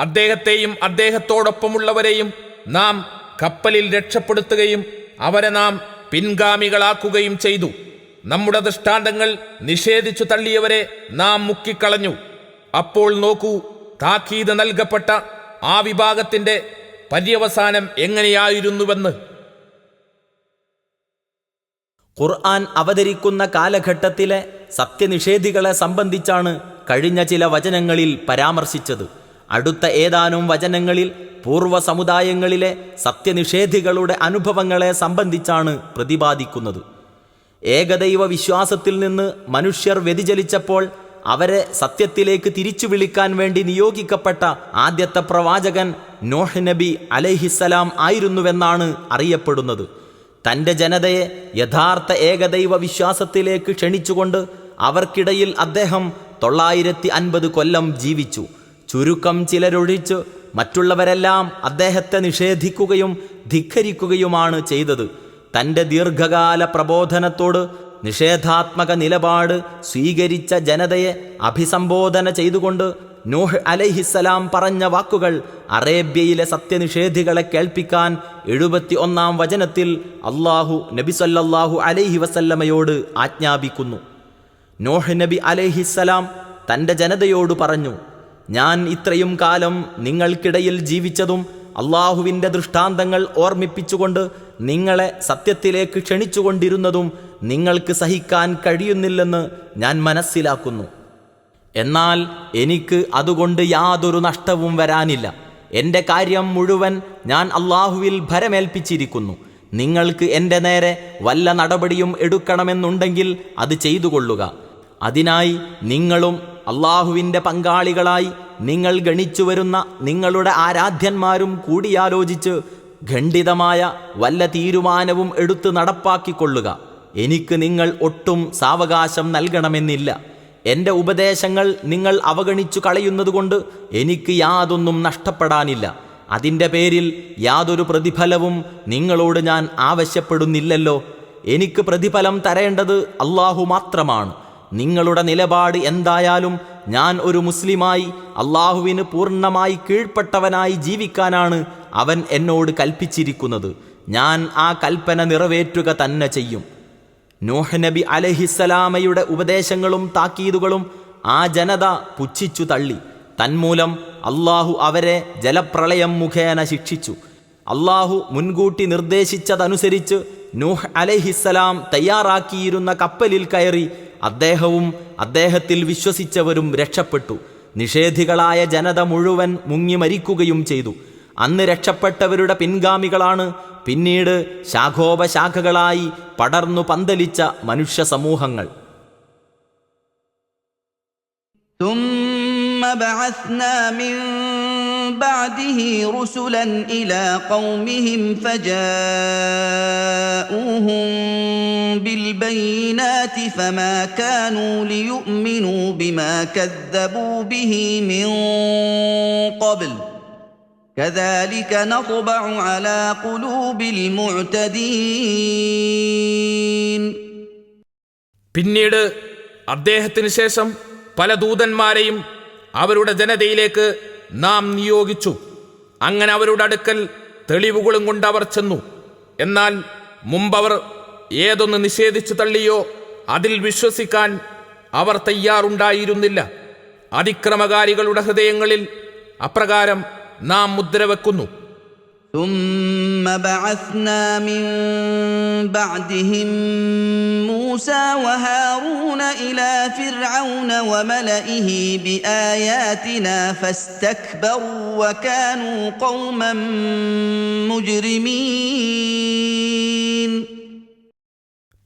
അദ്ദേഹത്തെയും അദ്ദേഹത്തോടൊപ്പമുള്ളവരെയും നാം കപ്പലിൽ രക്ഷപ്പെടുത്തുകയും അവരെ നാം പിൻഗാമികളാക്കുകയും ചെയ്തു. നമ്മുടെ ദൃഷ്ടാന്തങ്ങൾ നിഷേധിച്ചു തള്ളിയവരെ നാം മുക്കിക്കളഞ്ഞു. അപ്പോൾ നോക്കൂ, താക്കീത് നൽകപ്പെട്ട ആ വിഭാഗത്തിന്റെ പര്യവസാനം എങ്ങനെയായിരുന്നുവെന്ന്. ഖുർആൻ അവതരിക്കുന്ന കാലഘട്ടത്തിലെ സത്യനിഷേധികളെ സംബന്ധിച്ചാണ് കഴിഞ്ഞ ചില വചനങ്ങളിൽ പരാമർശിച്ചത്. അടുത്ത ഏതാനും വചനങ്ങളിൽ പൂർവ്വ സമുദായങ്ങളിലെ സത്യനിഷേധികളുടെ അനുഭവങ്ങളെ സംബന്ധിച്ചാണ് പ്രതിപാദിക്കുന്നത്. ഏകദൈവ വിശ്വാസത്തിൽ നിന്ന് മനുഷ്യർ വ്യതിചലിച്ചപ്പോൾ അവരെ സത്യത്തിലേക്ക് തിരിച്ചു വിളിക്കാൻ വേണ്ടി നിയോഗിക്കപ്പെട്ട ആദ്യത്തെ പ്രവാചകൻ നോഹ് നബി അലൈഹിസ്സലാം ആയിരുന്നുവെന്നാണ് അറിയപ്പെടുന്നത്. തൻ്റെ ജനതയെ യഥാർത്ഥ ഏകദൈവ വിശ്വാസത്തിലേക്ക് ക്ഷണിച്ചുകൊണ്ട് അവർക്കിടയിൽ അദ്ദേഹം 950 കൊല്ലം ജീവിച്ചു. ചുരുക്കം ചിലരൊഴിച്ച് മറ്റുള്ളവരെല്ലാം അദ്ദേഹത്തെ നിഷേധിക്കുകയും ധിക്കരിക്കുകയുമാണ് ചെയ്തത്. തൻ്റെ ദീർഘകാല പ്രബോധനത്തോട് നിഷേധാത്മക നിലപാട് സ്വീകരിച്ച ജനതയെ അഭിസംബോധന ചെയ്തുകൊണ്ട് നൂഹ് അലൈഹിസ്സലാം പറഞ്ഞ വാക്കുകൾ അറേബ്യയിലെ സത്യനിഷേധികളെ കേൾപ്പിക്കാൻ 71-ാം വചനത്തിൽ അള്ളാഹു നബി സല്ലല്ലാഹു അലൈഹി വസല്ലമയോട് ആജ്ഞാപിക്കുന്നു. നൂഹ് നബി അലൈഹിസ്സലാം തൻ്റെ ജനതയോട് പറഞ്ഞു: ഞാൻ ഇത്രയും കാലം നിങ്ങൾക്കിടയിൽ ജീവിച്ചതും അള്ളാഹുവിൻ്റെ ദൃഷ്ടാന്തങ്ങൾ ഓർമ്മിപ്പിച്ചുകൊണ്ട് നിങ്ങളെ സത്യത്തിലേക്ക് ക്ഷണിച്ചുകൊണ്ടിരുന്നതും നിങ്ങൾക്ക് സഹിക്കാൻ കഴിയുന്നില്ലെന്ന് ഞാൻ മനസ്സിലാക്കുന്നു. എന്നാൽ എനിക്ക് അതുകൊണ്ട് യാതൊരു നഷ്ടവും വരാനില്ല. എൻ്റെ കാര്യം മുഴുവൻ ഞാൻ അള്ളാഹുവിൽ ഭരമേൽപ്പിച്ചിരിക്കുന്നു. നിങ്ങൾക്ക് എൻ്റെ നേരെ വല്ല നടപടിയും എടുക്കണമെന്നുണ്ടെങ്കിൽ അത് ചെയ്തുകൊള്ളുക. അതിനായി നിങ്ങളും അള്ളാഹുവിൻ്റെ പങ്കാളികളായി നിങ്ങൾ ഗണിച്ചു വരുന്ന നിങ്ങളുടെ ആരാധ്യന്മാരും കൂടിയാലോചിച്ച് ഖണ്ഡിതമായ വല്ല തീരുമാനവും എടുത്ത് നടപ്പാക്കിക്കൊള്ളുക. എനിക്ക് നിങ്ങൾ ഒട്ടും സാവകാശം നൽകണമെന്നില്ല. എൻ്റെ ഉപദേശങ്ങൾ നിങ്ങൾ അവഗണിച്ചു കളയുന്നതുകൊണ്ട് എനിക്ക് യാതൊന്നും നഷ്ടപ്പെടാനില്ല. അതിൻ്റെ പേരിൽ യാതൊരു പ്രതിഫലവും നിങ്ങളോട് ഞാൻ ആവശ്യപ്പെടുന്നില്ലല്ലോ. എനിക്ക് പ്രതിഫലം തരേണ്ടത് അള്ളാഹു മാത്രമാണ്. നിങ്ങളുടെ നിലപാട് എന്തായാലും ഞാൻ ഒരു മുസ്ലിമായി അള്ളാഹുവിന് പൂർണ്ണമായി കീഴ്പ്പെട്ടവനായി ജീവിക്കാനാണ് അവൻ എന്നോട് കൽപ്പിച്ചിരിക്കുന്നത്. ഞാൻ ആ കൽപ്പന നിറവേറ്റുക തന്നെ ചെയ്യും. നൂഹ് നബി അലൈഹിസ്സലാമയുടെ ഉപദേശങ്ങളും താക്കീതുകളും ആ ജനത പുച്ഛിച്ചു തള്ളി. തന്മൂലം അള്ളാഹു അവരെ ജലപ്രളയം മുഖേന ശിക്ഷിച്ചു. അള്ളാഹു മുൻകൂട്ടി നിർദ്ദേശിച്ചതനുസരിച്ച് നൂഹ് അലൈഹിസ്സലാം തയ്യാറാക്കിയിരുന്ന കപ്പലിൽ കയറി അദ്ദേഹവും അദ്ദേഹത്തിൽ വിശ്വസിച്ചവരും രക്ഷപ്പെട്ടു. നിഷേധികളായ ജനത മുഴുവൻ മുങ്ങി മരിക്കുകയും ചെയ്തു. അന്ന് രക്ഷപ്പെട്ടവരുടെ പിൻഗാമികളാണ് പിന്നീട് ശാഖോപശാഖകളായി പടർന്നു പന്തലിച്ച മനുഷ്യ സമൂഹങ്ങൾ. ثم بعثنا من بعده رسلا إلى قومهم فجاءوهم بالبينات فما كانوا ليؤمنوا بما كذبوا به من قبل كذلك نطبع على قلوب المعتدين. പിന്നീട് അദ്ദേഹത്തിന് ശേഷം പല ദൂതന്മാരെയും അവരുടെ ജനതയിലേക്ക് നാം നിയോഗിച്ചു. അങ്ങനെ അവരുടെ അടുക്കൽ തെളിവുകളും കൊണ്ട് അവർ ചെന്നു. എന്നാൽ മുമ്പവർ ഏതൊന്ന് നിഷേധിച്ചു തള്ളിയോ അതിൽ വിശ്വസിക്കാൻ അവർ തയ്യാറുണ്ടായിരുന്നില്ല. അതിക്രമകാരികളുടെ ഹൃദയങ്ങളിൽ അപ്രകാരം നാം മുദ്രവെക്കുന്നു. ثم بعثنا من بعدهم موسى وهارون إلى فرعون وملئه بآياتنا فاستكبروا وكانوا قوما مجرمين.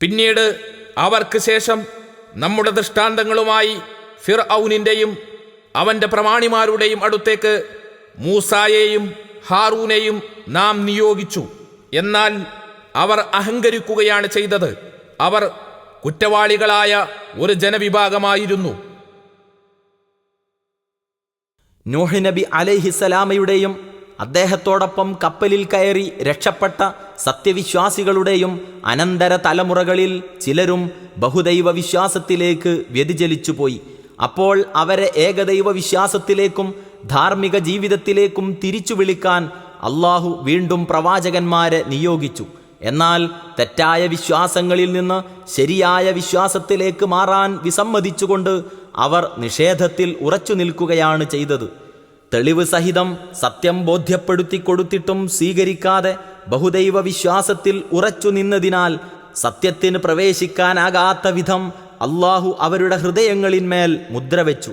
പിന്നീട് അവർക്ക് ശേഷം നമ്മുടെ ദൃഷ്ടാന്തങ്ങളുമായി ഫിർഔനിന്റെയും അവന്റെ പ്രമാണിമാരുടെയും അടുത്തേക്ക് മൂസായെയും ഹാറൂനെയും നാം നിയോഗിച്ചു. എന്നാൽ അവർ അഹങ്കരിക്കുകയാണ് ചെയ്തത്. അവർ കുറ്റവാളികളായ ഒരു ജനവിഭാഗമായിരുന്നു. നൂഹ് നബി അലൈഹിസ്സലാമയുടെയും അദ്ദേഹത്തോടൊപ്പം കപ്പലിൽ കയറി രക്ഷപ്പെട്ട സത്യവിശ്വാസികളുടെയും അനന്തര തലമുറകളിൽ ചിലരും ബഹുദൈവ വിശ്വാസത്തിലേക്ക് വ്യതിചലിച്ചുപോയി. അപ്പോൾ അവരെ ഏകദൈവ വിശ്വാസത്തിലേക്കും ധാർമ്മിക ജീവിതത്തിലേക്കും തിരിച്ചു വിളിക്കാൻ അള്ളാഹു വീണ്ടും പ്രവാചകന്മാരെ നിയോഗിച്ചു. എന്നാൽ തെറ്റായ വിശ്വാസങ്ങളിൽ നിന്ന് ശരിയായ വിശ്വാസത്തിലേക്ക് മാറാൻ വിസമ്മതിച്ചുകൊണ്ട് അവർ നിഷേധത്തിൽ ഉറച്ചു നിൽക്കുകയാണ് ചെയ്തത്. തെളിവ് സഹിതം സത്യം ബോധ്യപ്പെടുത്തി കൊടുത്തിട്ടും സ്വീകരിക്കാതെ ബഹുദൈവ വിശ്വാസത്തിൽ ഉറച്ചു നിന്നതിനാൽ സത്യത്തിന് പ്രവേശിക്കാനാകാത്ത വിധം അള്ളാഹു അവരുടെ ഹൃദയങ്ങളിന്മേൽ മുദ്രവെച്ചു.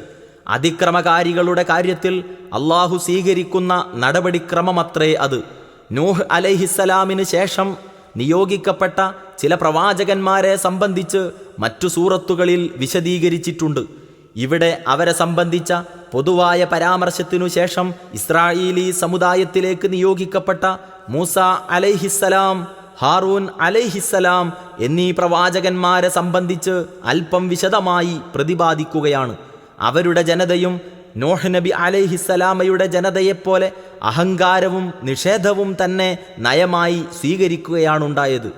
അതിക്രമകാരികളുടെ കാര്യത്തിൽ അള്ളാഹു സ്വീകരിക്കുന്ന നടപടിക്രമമത്രേ അത്. നൂഹ് അലൈഹിസ്സലാമിന് ശേഷം നിയോഗിക്കപ്പെട്ട ചില പ്രവാചകന്മാരെ സംബന്ധിച്ച് മറ്റു സൂറത്തുകളിൽ വിശദീകരിച്ചിട്ടുണ്ട്. ഇവിടെ അവരെ സംബന്ധിച്ച പൊതുവായ പരാമർശത്തിനു ശേഷം ഇസ്രായേലി സമുദായത്തിലേക്ക് നിയോഗിക്കപ്പെട്ട മൂസ അലൈഹിസ്സലാം, ഹാറൂൻ അലൈഹിസ്സലാം എന്നീ പ്രവാചകന്മാരെ സംബന്ധിച്ച് അല്പം വിശദമായി പ്രതിപാദിക്കുകയാണ്. അവരുടെ ജനതയും നൂഹ് നബി അലൈഹിസ്സലാമയുടെ ജനതയെപ്പോലെ അഹങ്കാരവും നിഷേധവും തന്നെ നയമായി സ്വീകരിക്കുകയാണുണ്ടായത്.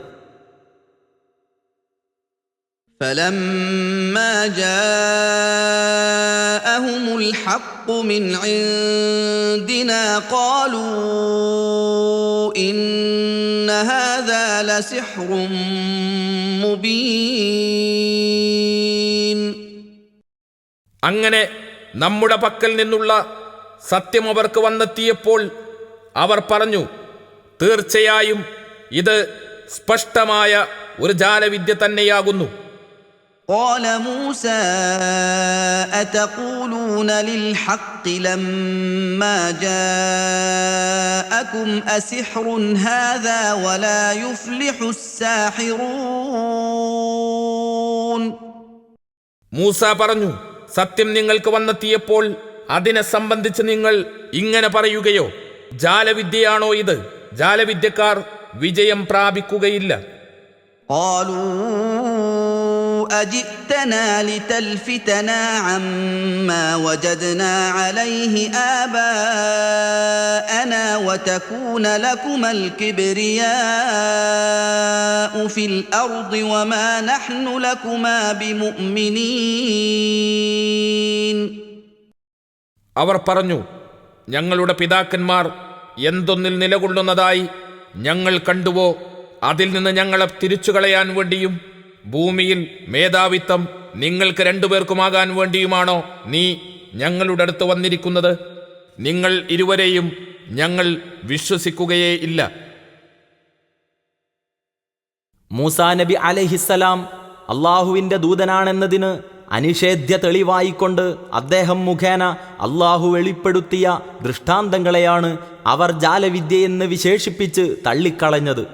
فلما جاءهم الحق من عندنا قالوا إن هذا لسحر مبين. അങ്ങനെ നമ്മുടെ പക്കൽ നിന്നുള്ള സത്യം അവർക്ക് വന്നെത്തിയപ്പോൾ അവർ പറഞ്ഞു, തീർച്ചയായും ഇത് സ്പഷ്ടമായ ഒരു ജാലവിദ്യ തന്നെയാകുന്നു. قال موسى أتقولون للحق لما جاءكم أسحر هذا ولا يفلح الساحرون. മൂസ പറഞ്ഞു, സത്യം നിങ്ങൾക്ക് വന്നെത്തിയപ്പോൾ അതിനെ സംബന്ധിച്ച് നിങ്ങൾ ഇങ്ങനെ പറയുകയോ? ജാലവിദ്യയാണോ ഇത്? ജാലവിദ്യക്കാർ വിജയം പ്രാപിക്കുകയില്ല. أجئتنا لتلفتنا عما وجدنا عليه آباءنا وتكون لكما الكبرياء في الأرض وما نحن لكما بمؤمنين. അവർ പറഞ്ഞു, ഞങ്ങളുടെ പിതാക്കന്മാർ എന്തൊന്നിൽ നിലകൊള്ളുന്നതായി ഞങ്ങൾ കണ്ടുവോ അതിൽ നിന്ന് ഞങ്ങളെ തിരിച്ചുകളയാൻ വേണ്ടിയും ഭൂമിയിൽ മേധാവിത്വം നിങ്ങൾക്ക് രണ്ടുപേർക്കുമാകാൻ വേണ്ടിയുമാണോ നീ ഞങ്ങളുടെ അടുത്ത് വന്നിരിക്കുന്നത്? നിങ്ങൾ ഇരുവരെയും ഞങ്ങൾ വിശ്വസിക്കുകയേ ഇല്ല. മൂസാ നബി അലൈഹിസ്സലാം അള്ളാഹുവിൻ്റെ ദൂതനാണെന്നതിന് അനിഷേധ്യ തെളിവായിക്കൊണ്ട് അദ്ദേഹം മുഖേന അള്ളാഹു വെളിപ്പെടുത്തിയ ദൃഷ്ടാന്തങ്ങളെയാണ് അവർ ജാലവിദ്യയെന്ന് വിശേഷിപ്പിച്ച് തള്ളിക്കളഞ്ഞത്.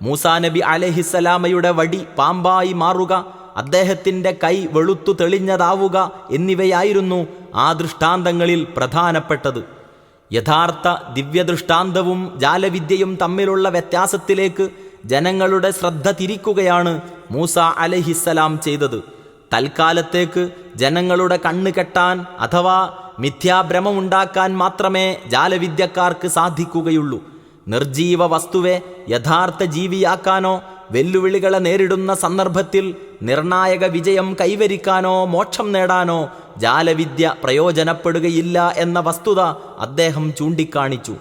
മൂസാ നബി അലൈഹിസ്സലാമയുടെ വടി പാമ്പായി മാറുക, അദ്ദേഹത്തിൻ്റെ കൈ വെളുത്തു തെളിഞ്ഞതാവുക എന്നിവയായിരുന്നു ആ ദൃഷ്ടാന്തങ്ങളിൽ പ്രധാനപ്പെട്ടത്. യഥാർത്ഥ ദിവ്യദൃഷ്ടാന്തവും ജാലവിദ്യയും തമ്മിലുള്ള വ്യത്യാസത്തിലേക്ക് ജനങ്ങളുടെ ശ്രദ്ധ തിരിക്കുകയാണ് മൂസ അലൈഹിസ്സലാം ചെയ്തത്. തൽക്കാലത്തേക്ക് ജനങ്ങളുടെ കണ്ണ് കെട്ടാൻ അഥവാ മിഥ്യാഭ്രമമുണ്ടാക്കാൻ മാത്രമേ ജാലവിദ്യക്കാർക്ക് സാധിക്കുകയുള്ളൂ. നിർജീവ വസ്തുവെ യഥാർത്ഥ ജീവിയാക്കാനോ വെല്ലുവിളികളെ നേരിടുന്ന സന്ദർഭത്തിൽ നിർണായക വിജയം കൈവരിക്കാനോ മോക്ഷം നേടാനോ ജാലവിദ്യ പ്രയോജനപ്പെടുകയില്ല എന്ന വസ്തുത അദ്ദേഹം ചൂണ്ടിക്കാണിച്ചു.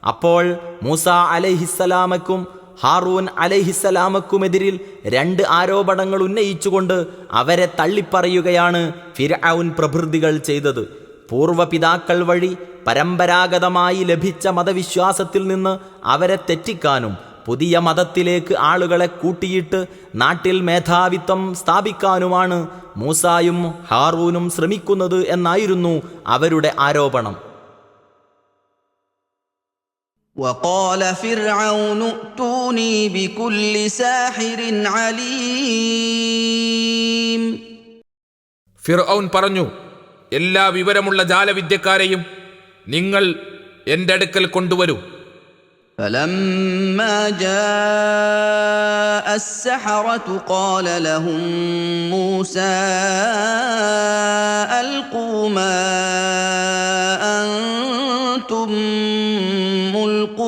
അപ്പോൾ മൂസ അലൈഹിസ്സലാമക്കും ഹാറൂൻ അലൈഹിസ്സലാമക്കുമെതിരിൽ 2 ആരോപണങ്ങൾ ഉന്നയിച്ചുകൊണ്ട് അവരെ തള്ളിപ്പറയുകയാണ് ഫിർഔൻ പ്രഭൃതികൾ ചെയ്തത്. പൂർവപിതാക്കൾ വഴി പരമ്പരാഗതമായി ലഭിച്ച മതവിശ്വാസത്തിൽ നിന്ന് അവരെ തെറ്റിക്കാനും പുതിയ മതത്തിലേക്ക് ആളുകളെ കൂട്ടിയിട്ട് നാട്ടിൽ മേധാവിത്വം സ്ഥാപിക്കാനുമാണ് മൂസായും ഹാറൂനും ശ്രമിക്കുന്നത് എന്നായിരുന്നു അവരുടെ ആരോപണം. وقال فرعون ائتوني بكل ساحر عليم. ഫിർഔൻ പറഞ്ഞു, എല്ലാ വിവരമുള്ള ജാലവിദ്യക്കാരെയും നിങ്ങൾ എൻ്റെ അടുക്കൽ കൊണ്ടുവരൂ. فلما جاء السحرة قال لهم موسى ألقوا ما أنتم ملقون.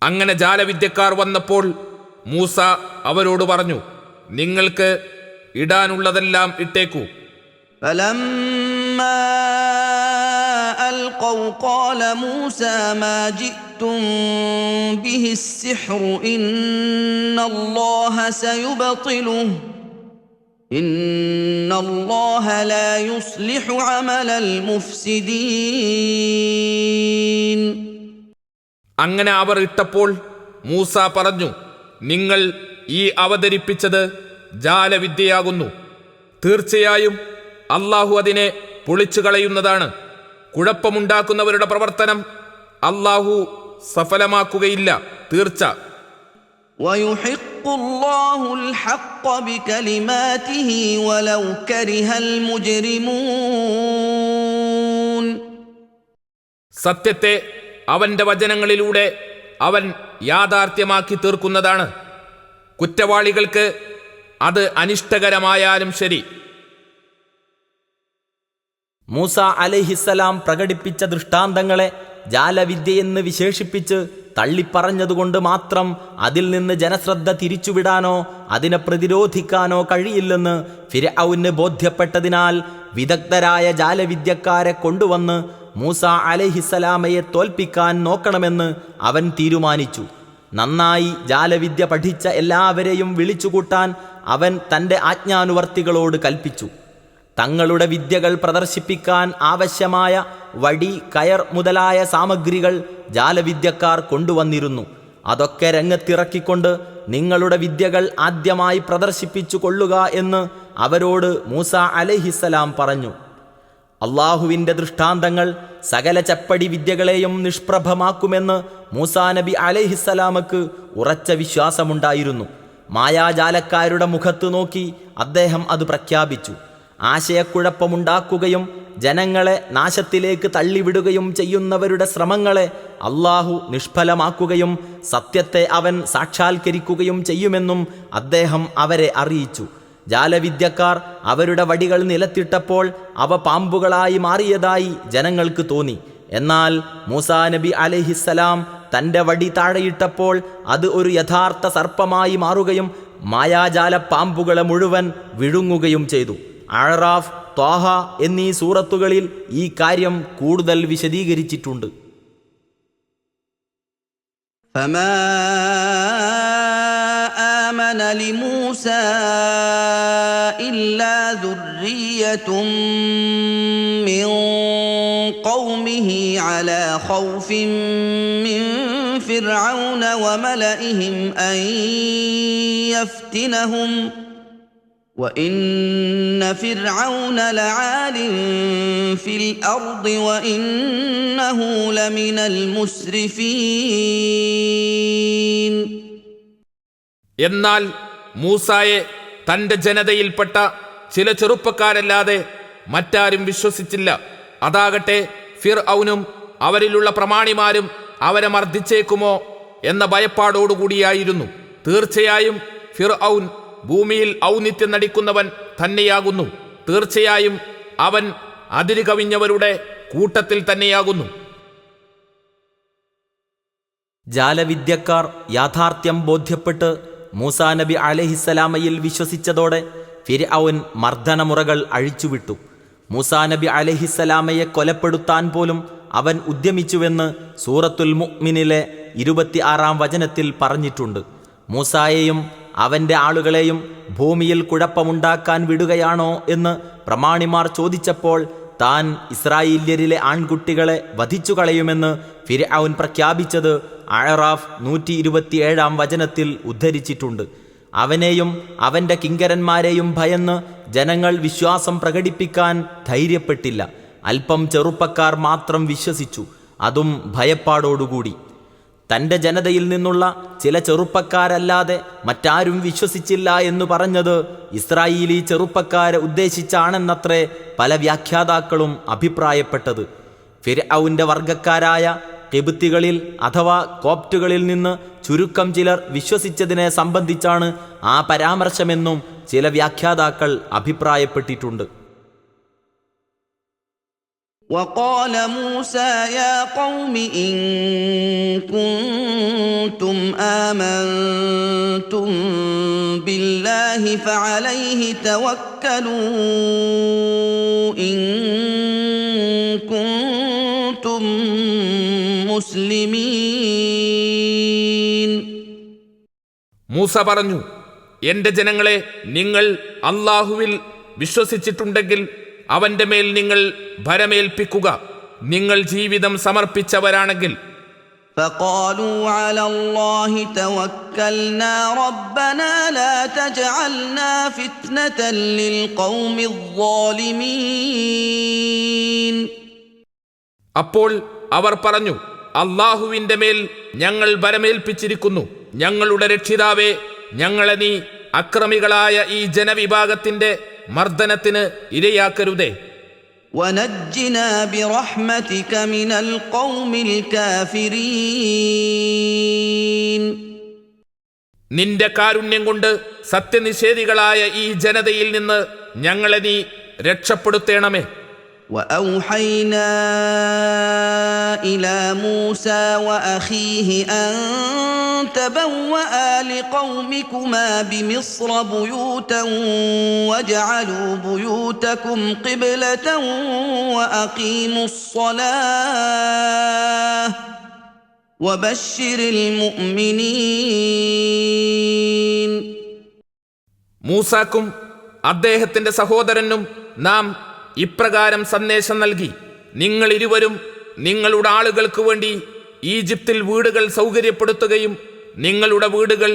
അങ്ങനെ ജാലവിദ്യക്കാർ വന്നപ്പോൾ മൂസ അവരോട് പറഞ്ഞു, നിങ്ങൾക്ക് ഇടാനുള്ളതെല്ലാം ഇട്ടേക്കൂ. فلما ألقوا قال موسى ما جئتم به السحر إن الله سيبطله إن الله لا يصلح عمل المفسدين. അങ്ങനെ അവർ ഇട്ടപ്പോൾ മൂസ പറഞ്ഞു, നിങ്ങൾ ഈ അവതരിപ്പിച്ചത് ജാലവിദ്യയാകുന്നു. തീർച്ചയായും അള്ളാഹു അതിനെ പൊളിച്ചു കളയുന്നതാണ്. കുഴപ്പമുണ്ടാക്കുന്നവരുടെ പ്രവർത്തനം അള്ളാഹു സഫലമാക്കുകയില്ല, തീർച്ച. ويحق الله الحق بكلماته ولو كره المجرمون. സത്യത്തെ അവന്റെ വചനങ്ങളിലൂടെ അവൻ യാഥാർത്ഥ്യമാക്കി തീർക്കുന്നതാണ്. കുറ്റവാളികൾക്ക് അത് അനിഷ്ടകരമായാലും ശരി. മൂസ അലൈഹിസ്സലാം പ്രകടിപ്പിച്ച ദൃഷ്ടാന്തങ്ങളെ ജാലവിദ്യയെന്ന് വിശേഷിപ്പിച്ച് തള്ളിപ്പറഞ്ഞതുകൊണ്ട് മാത്രം അതിൽ നിന്ന് ജനശ്രദ്ധ തിരിച്ചുവിടാനോ അതിനെ പ്രതിരോധിക്കാനോ കഴിയില്ലെന്ന് ഫിർഔന് ബോധ്യപ്പെട്ടതിനാൽ വിദഗ്ധരായ ജാലവിദ്യക്കാരെ കൊണ്ടുവന്ന് മൂസ അലൈഹിസ്സലാമയെ തോൽപ്പിക്കാൻ നോക്കണമെന്ന് അവൻ തീരുമാനിച്ചു. നന്നായി ജാലവിദ്യ പഠിച്ച എല്ലാവരെയും വിളിച്ചുകൂട്ടാൻ അവൻ തൻ്റെ ആജ്ഞാനുവർത്തികളോട് കൽപ്പിച്ചു. തങ്ങളുടെ വിദ്യകൾ പ്രദർശിപ്പിക്കാൻ ആവശ്യമായ വടി, കയർ മുതലായ സാമഗ്രികൾ ജാലവിദ്യക്കാർ കൊണ്ടുവന്നിരുന്നു. അതൊക്കെ രംഗത്തിറക്കിക്കൊണ്ട് നിങ്ങളുടെ വിദ്യകൾ ആദ്യമായി പ്രദർശിപ്പിച്ചു കൊള്ളുക എന്ന് അവരോട് മൂസ അലൈഹിസ്സലാം പറഞ്ഞു. അള്ളാഹുവിൻ്റെ ദൃഷ്ടാന്തങ്ങൾ സകല ചപ്പടി വിദ്യകളെയും നിഷ്പ്രഭമാക്കുമെന്ന് മൂസാ നബി അലൈഹിസ്സലാമക്ക് ഉറച്ച വിശ്വാസമുണ്ടായിരുന്നു. മായാജാലക്കാരുടെ മുഖത്ത് നോക്കി അദ്ദേഹം അത് പ്രഖ്യാപിച്ചു. ആശയക്കുഴപ്പമുണ്ടാക്കുകയും ജനങ്ങളെ നാശത്തിലേക്ക് തള്ളിവിടുകയും ചെയ്യുന്നവരുടെ ശ്രമങ്ങളെ അള്ളാഹു നിഷ്ഫലമാക്കുകയും സത്യത്തെ അവൻ സാക്ഷാത്കരിക്കുകയും ചെയ്യുമെന്നും അദ്ദേഹം അവരെ അറിയിച്ചു. ജാലവിദ്യക്കാർ അവരുടെ വടികൾ നിലത്തിട്ടപ്പോൾ അവ പാമ്പുകളായി മാറിയതായി ജനങ്ങൾക്ക് തോന്നി. എന്നാൽ മൂസാ നബി അലൈഹിസ്സലാം തൻ്റെ വടി താഴെയിട്ടപ്പോൾ അത് ഒരു യഥാർത്ഥ സർപ്പമായി മാറുകയും മായാജാല പാമ്പുകളെ മുഴുവൻ വിഴുങ്ങുകയും ചെയ്തു. അഅറാഫ് ത്വാഹ എന്നീ സൂറത്തുകളിൽ ഈ കാര്യം കൂടുതൽ വിശദീകരിച്ചിട്ടുണ്ട്. فما آمن لموسى إلا ذرية من قومه على خوف من فرعون وملئهم أن يفتنهم وَإِنَّ فِرْعَوْنَ لَعَالٍ فِي الْأَرْضِ وَإِنَّهُ لَمِنَ الْمُسْرِفِينَ. എന്നാൽ മൂസായെ തന്റെ ജനതയിൽപ്പെട്ട ചില ചെറുപ്പക്കാരല്ലാതെ മറ്റാരും വിശ്വസിച്ചില്ല. അതാകട്ടെ ഫിർഔനും അവരിലുള്ള പ്രമാണിമാരും അവരെ മർദ്ദിച്ചേക്കുമോ എന്ന ഭയപ്പാടോടുകൂടിയായിരുന്നു. തീർച്ചയായും ഫിർഔൻ ഭൂമിയിൽ ഔന്നിത്യം നടിക്കുന്നവൻ തന്നെയാകുന്നു. തീർച്ചയായും അവൻ അതിര് കവിഞ്ഞവരുടെ കൂട്ടത്തിൽ തന്നെയാകുന്നു. ജാലവിദ്യക്കാർ യാഥാർത്ഥ്യം ബോധ്യപ്പെട്ട് മൂസാ നബി അലൈഹിസ്സലാമയിൽ വിശ്വസിച്ചതോടെ ഫിർഔൻ മർദ്ദനമുറകൾ അഴിച്ചുവിട്ടു. മൂസാ നബി അലൈഹിസ്സലാമയെ കൊലപ്പെടുത്താൻ പോലും അവൻ ഉദ്യമിച്ചുവെന്ന് സൂറത്തുൽ മുഅ്മിനിലെ 26-ാം വചനത്തിൽ പറഞ്ഞിട്ടുണ്ട്. മൂസായെയും അവൻ്റെ ആളുകളെയും ഭൂമിയിൽ കുഴപ്പമുണ്ടാക്കാൻ വിടുകയാണോ എന്ന് പ്രമാണിമാർ ചോദിച്ചപ്പോൾ താൻ ഇസ്രായേല്യരിലെ ആൺകുട്ടികളെ വധിച്ചു കളയുമെന്ന് ഫിർഔൻ പ്രഖ്യാപിച്ചത് അഅറാഫ് 127-ാം വചനത്തിൽ ഉദ്ധരിച്ചിട്ടുണ്ട്. അവനെയും അവൻ്റെ കിങ്കരന്മാരെയും ഭയന്ന് ജനങ്ങൾ വിശ്വാസം പ്രകടിപ്പിക്കാൻ ധൈര്യപ്പെട്ടില്ല. അല്പം ചെറുപ്പക്കാർ മാത്രം വിശ്വസിച്ചു, അതും ഭയപ്പാടോടുകൂടി. തൻ്റെ ജനതയിൽ നിന്നുള്ള ചില ചെറുപ്പക്കാരല്ലാതെ മറ്റാരും വിശ്വസിച്ചില്ല എന്ന് പറഞ്ഞത് ഇസ്രായേലി ചെറുപ്പക്കാരെ ഉദ്ദേശിച്ചാണെന്നത്രേ പല വ്യാഖ്യാതാക്കളും അഭിപ്രായപ്പെട്ടത്. ഫിർഔന്റെ വർഗക്കാരായ ഖിബ്തികളിൽ അഥവാ കോപ്റ്റുകളിൽ നിന്ന് ചുരുക്കം ചിലർ വിശ്വസിച്ചതിനെ സംബന്ധിച്ചാണ് ആ പരാമർശമെന്നും ചില വ്യാഖ്യാതാക്കൾ അഭിപ്രായപ്പെട്ടിട്ടുണ്ട്. وقال موسى يا قوم إن كنتم آمنتم بالله فعليه توكلوا إن كنتم مسلمين. മൂസ പറഞ്ഞു, എന്റെ ജനങ്ങളെ, നിങ്ങൾ അല്ലാഹുവിൽ വിശ്വസിച്ചിട്ടുണ്ടെങ്കിൽ അവന്റെ മേൽ നിങ്ങൾ ഭരമേൽപ്പിക്കുക, നിങ്ങൾ ജീവിതം സമർപ്പിച്ചവരാണെങ്കിൽ. فقالوا على الله توكلنا ربنا لا تجعلنا فتنة للقوم الظالمين. അപ്പോൾ അവർ പറഞ്ഞു, അല്ലാഹുവിന്റെ മേൽ ഞങ്ങൾ ഭരമേൽപ്പിച്ചിരിക്കുന്നു. ഞങ്ങളുടെ രക്ഷിതാവേ, ഞങ്ങളെ നീ അക്രമികളായ ഈ ജനവിഭാഗത്തിന്റെ മർദ്ദനത്തിന് ഇരയാക്കരുതേ. وَنَجِّنَا بِرَحْمَتِكَ مِنَ الْقَوْمِ الْكَافِرِينَ. നിന്റെ കാരുണ്യം കൊണ്ട് സത്യനിഷേധികളായ ഈ ജനതയിൽ നിന്ന് ഞങ്ങളെ നീ രക്ഷപ്പെടുത്തേണമേ. وأوحينا إلى موسى وأخيه أن تبوأ لقومكما بمصر بيوتا واجعلوا بيوتكم قبلة وأقيموا الصلاة وبشر المؤمنين. മൂസാക്കും അദ്ദേഹത്തിന്റെ സഹോദരനും നാം ഇപ്രകാരം സന്ദേശം നൽകി: നിങ്ങൾ ഇരുവരും നിങ്ങളുടെ ആളുകൾക്ക് വേണ്ടി ഈജിപ്തിൽ വീടുകൾ സൗകര്യപ്പെടുത്തുകയും നിങ്ങളുടെ വീടുകൾ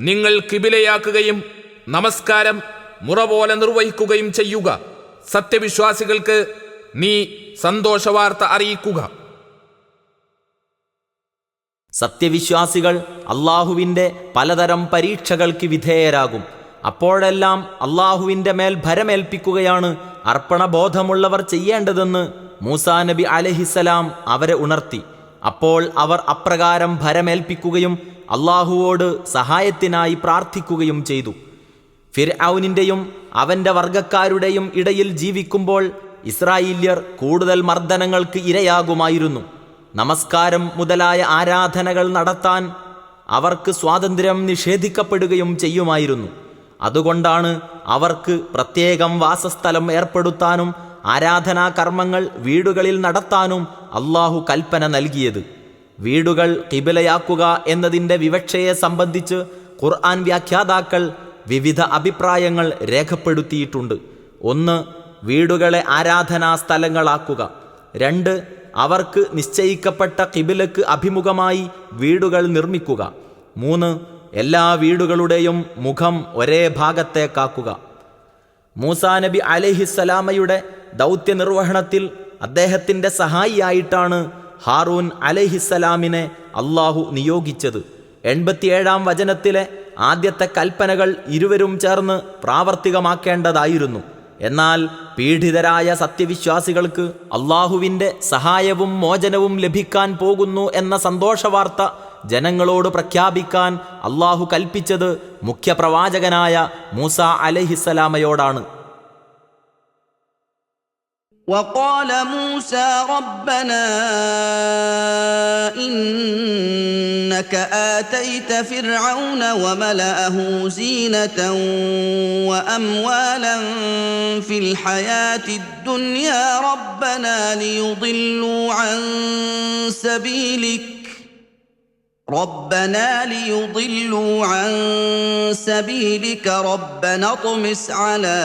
നിങ്ങൾ കിബിലയാക്കുകയും നമസ്കാരം മുറ പോലെ നിർവഹിക്കുകയും ചെയ്യുക. സത്യവിശ്വാസികൾക്ക് നീ സന്തോഷവാർത്ത അറിയിക്കുക. സത്യവിശ്വാസികൾ അള്ളാഹുവിൻ്റെ പലതരം പരീക്ഷകൾക്ക് വിധേയരാകും. അപ്പോഴെല്ലാം അള്ളാഹുവിൻ്റെ മേൽ ഭരമേൽപ്പിക്കുകയാണ് അർപ്പണബോധമുള്ളവർ ചെയ്യേണ്ടതെന്ന് മൂസാ നബി അലൈഹിസ്സലാം അവരെ ഉണർത്തി. അപ്പോൾ അവർ അപ്രകാരം ഭരമേൽപ്പിക്കുകയും അള്ളാഹുവോട് സഹായത്തിനായി പ്രാർത്ഥിക്കുകയും ചെയ്തു. ഫിർഔനിൻ്റെയും അവൻ്റെ വർഗക്കാരുടെയും ഇടയിൽ ജീവിക്കുമ്പോൾ ഇസ്രായേല്യർ കൂടുതൽ മർദ്ദനങ്ങൾക്ക് ഇരയാകുമായിരുന്നു. നമസ്കാരം മുതലായ ആരാധനകൾ നടത്താൻ അവർക്ക് സ്വാതന്ത്ര്യം നിഷേധിക്കപ്പെടുകയും ചെയ്യുമായിരുന്നു. അതുകൊണ്ടാണ് അവർക്ക് പ്രത്യേകം വാസസ്ഥലം ഏർപ്പെടുത്താനും ആരാധനാ കർമ്മങ്ങൾ വീടുകളിൽ നടത്താനും അള്ളാഹു കൽപ്പന നൽകിയത്. വീടുകൾ ഖിബലയാക്കുക എന്നതിൻ്റെ വിവക്ഷയെ സംബന്ധിച്ച് ഖുർആൻ വ്യാഖ്യാതാക്കൾ വിവിധ അഭിപ്രായങ്ങൾ രേഖപ്പെടുത്തിയിട്ടുണ്ട്. 1. വീടുകളെ ആരാധനാ സ്ഥലങ്ങളാക്കുക. 2. അവർക്ക് നിശ്ചയിക്കപ്പെട്ട ഖിബിലക്ക് അഭിമുഖമായി വീടുകൾ നിർമ്മിക്കുക. 3. എല്ലാ വീടുകളുടെയും മുഖം ഒരേ ഭാഗത്തേക്കാക്കുക. മൂസാ നബി അലൈഹിസ്സലാമയുടെ ദൗത്യ നിർവഹണത്തിൽ അദ്ദേഹത്തിൻ്റെ സഹായിയായിട്ടാണ് ഹാറൂൻ അലൈഹിസ്സലാമിനെ അള്ളാഹു നിയോഗിച്ചത്. 87-ാം വചനത്തിലെ ആദ്യത്തെ കൽപ്പനകൾ ഇരുവരും ചേർന്ന് പ്രാവർത്തികമാക്കേണ്ടതായിരുന്നു. എന്നാൽ പീഡിതരായ സത്യവിശ്വാസികൾക്ക് അള്ളാഹുവിൻ്റെ സഹായവും മോചനവും ലഭിക്കാൻ പോകുന്നു എന്ന സന്തോഷവാർത്ത ജനങ്ങളോട് പ്രഖ്യാപിക്കാൻ അള്ളാഹു കൽപ്പിച്ചത് മുഖ്യപ്രവാചകനായ മൂസാ അലൈഹിസ്സലാമയോടാണ്. وقال موسى ربنا إنك آتيت فرعون وملأه زينة وأموالا في الحياة الدنيا ربنا ليضلوا عن سبيلك ربنا اطمس على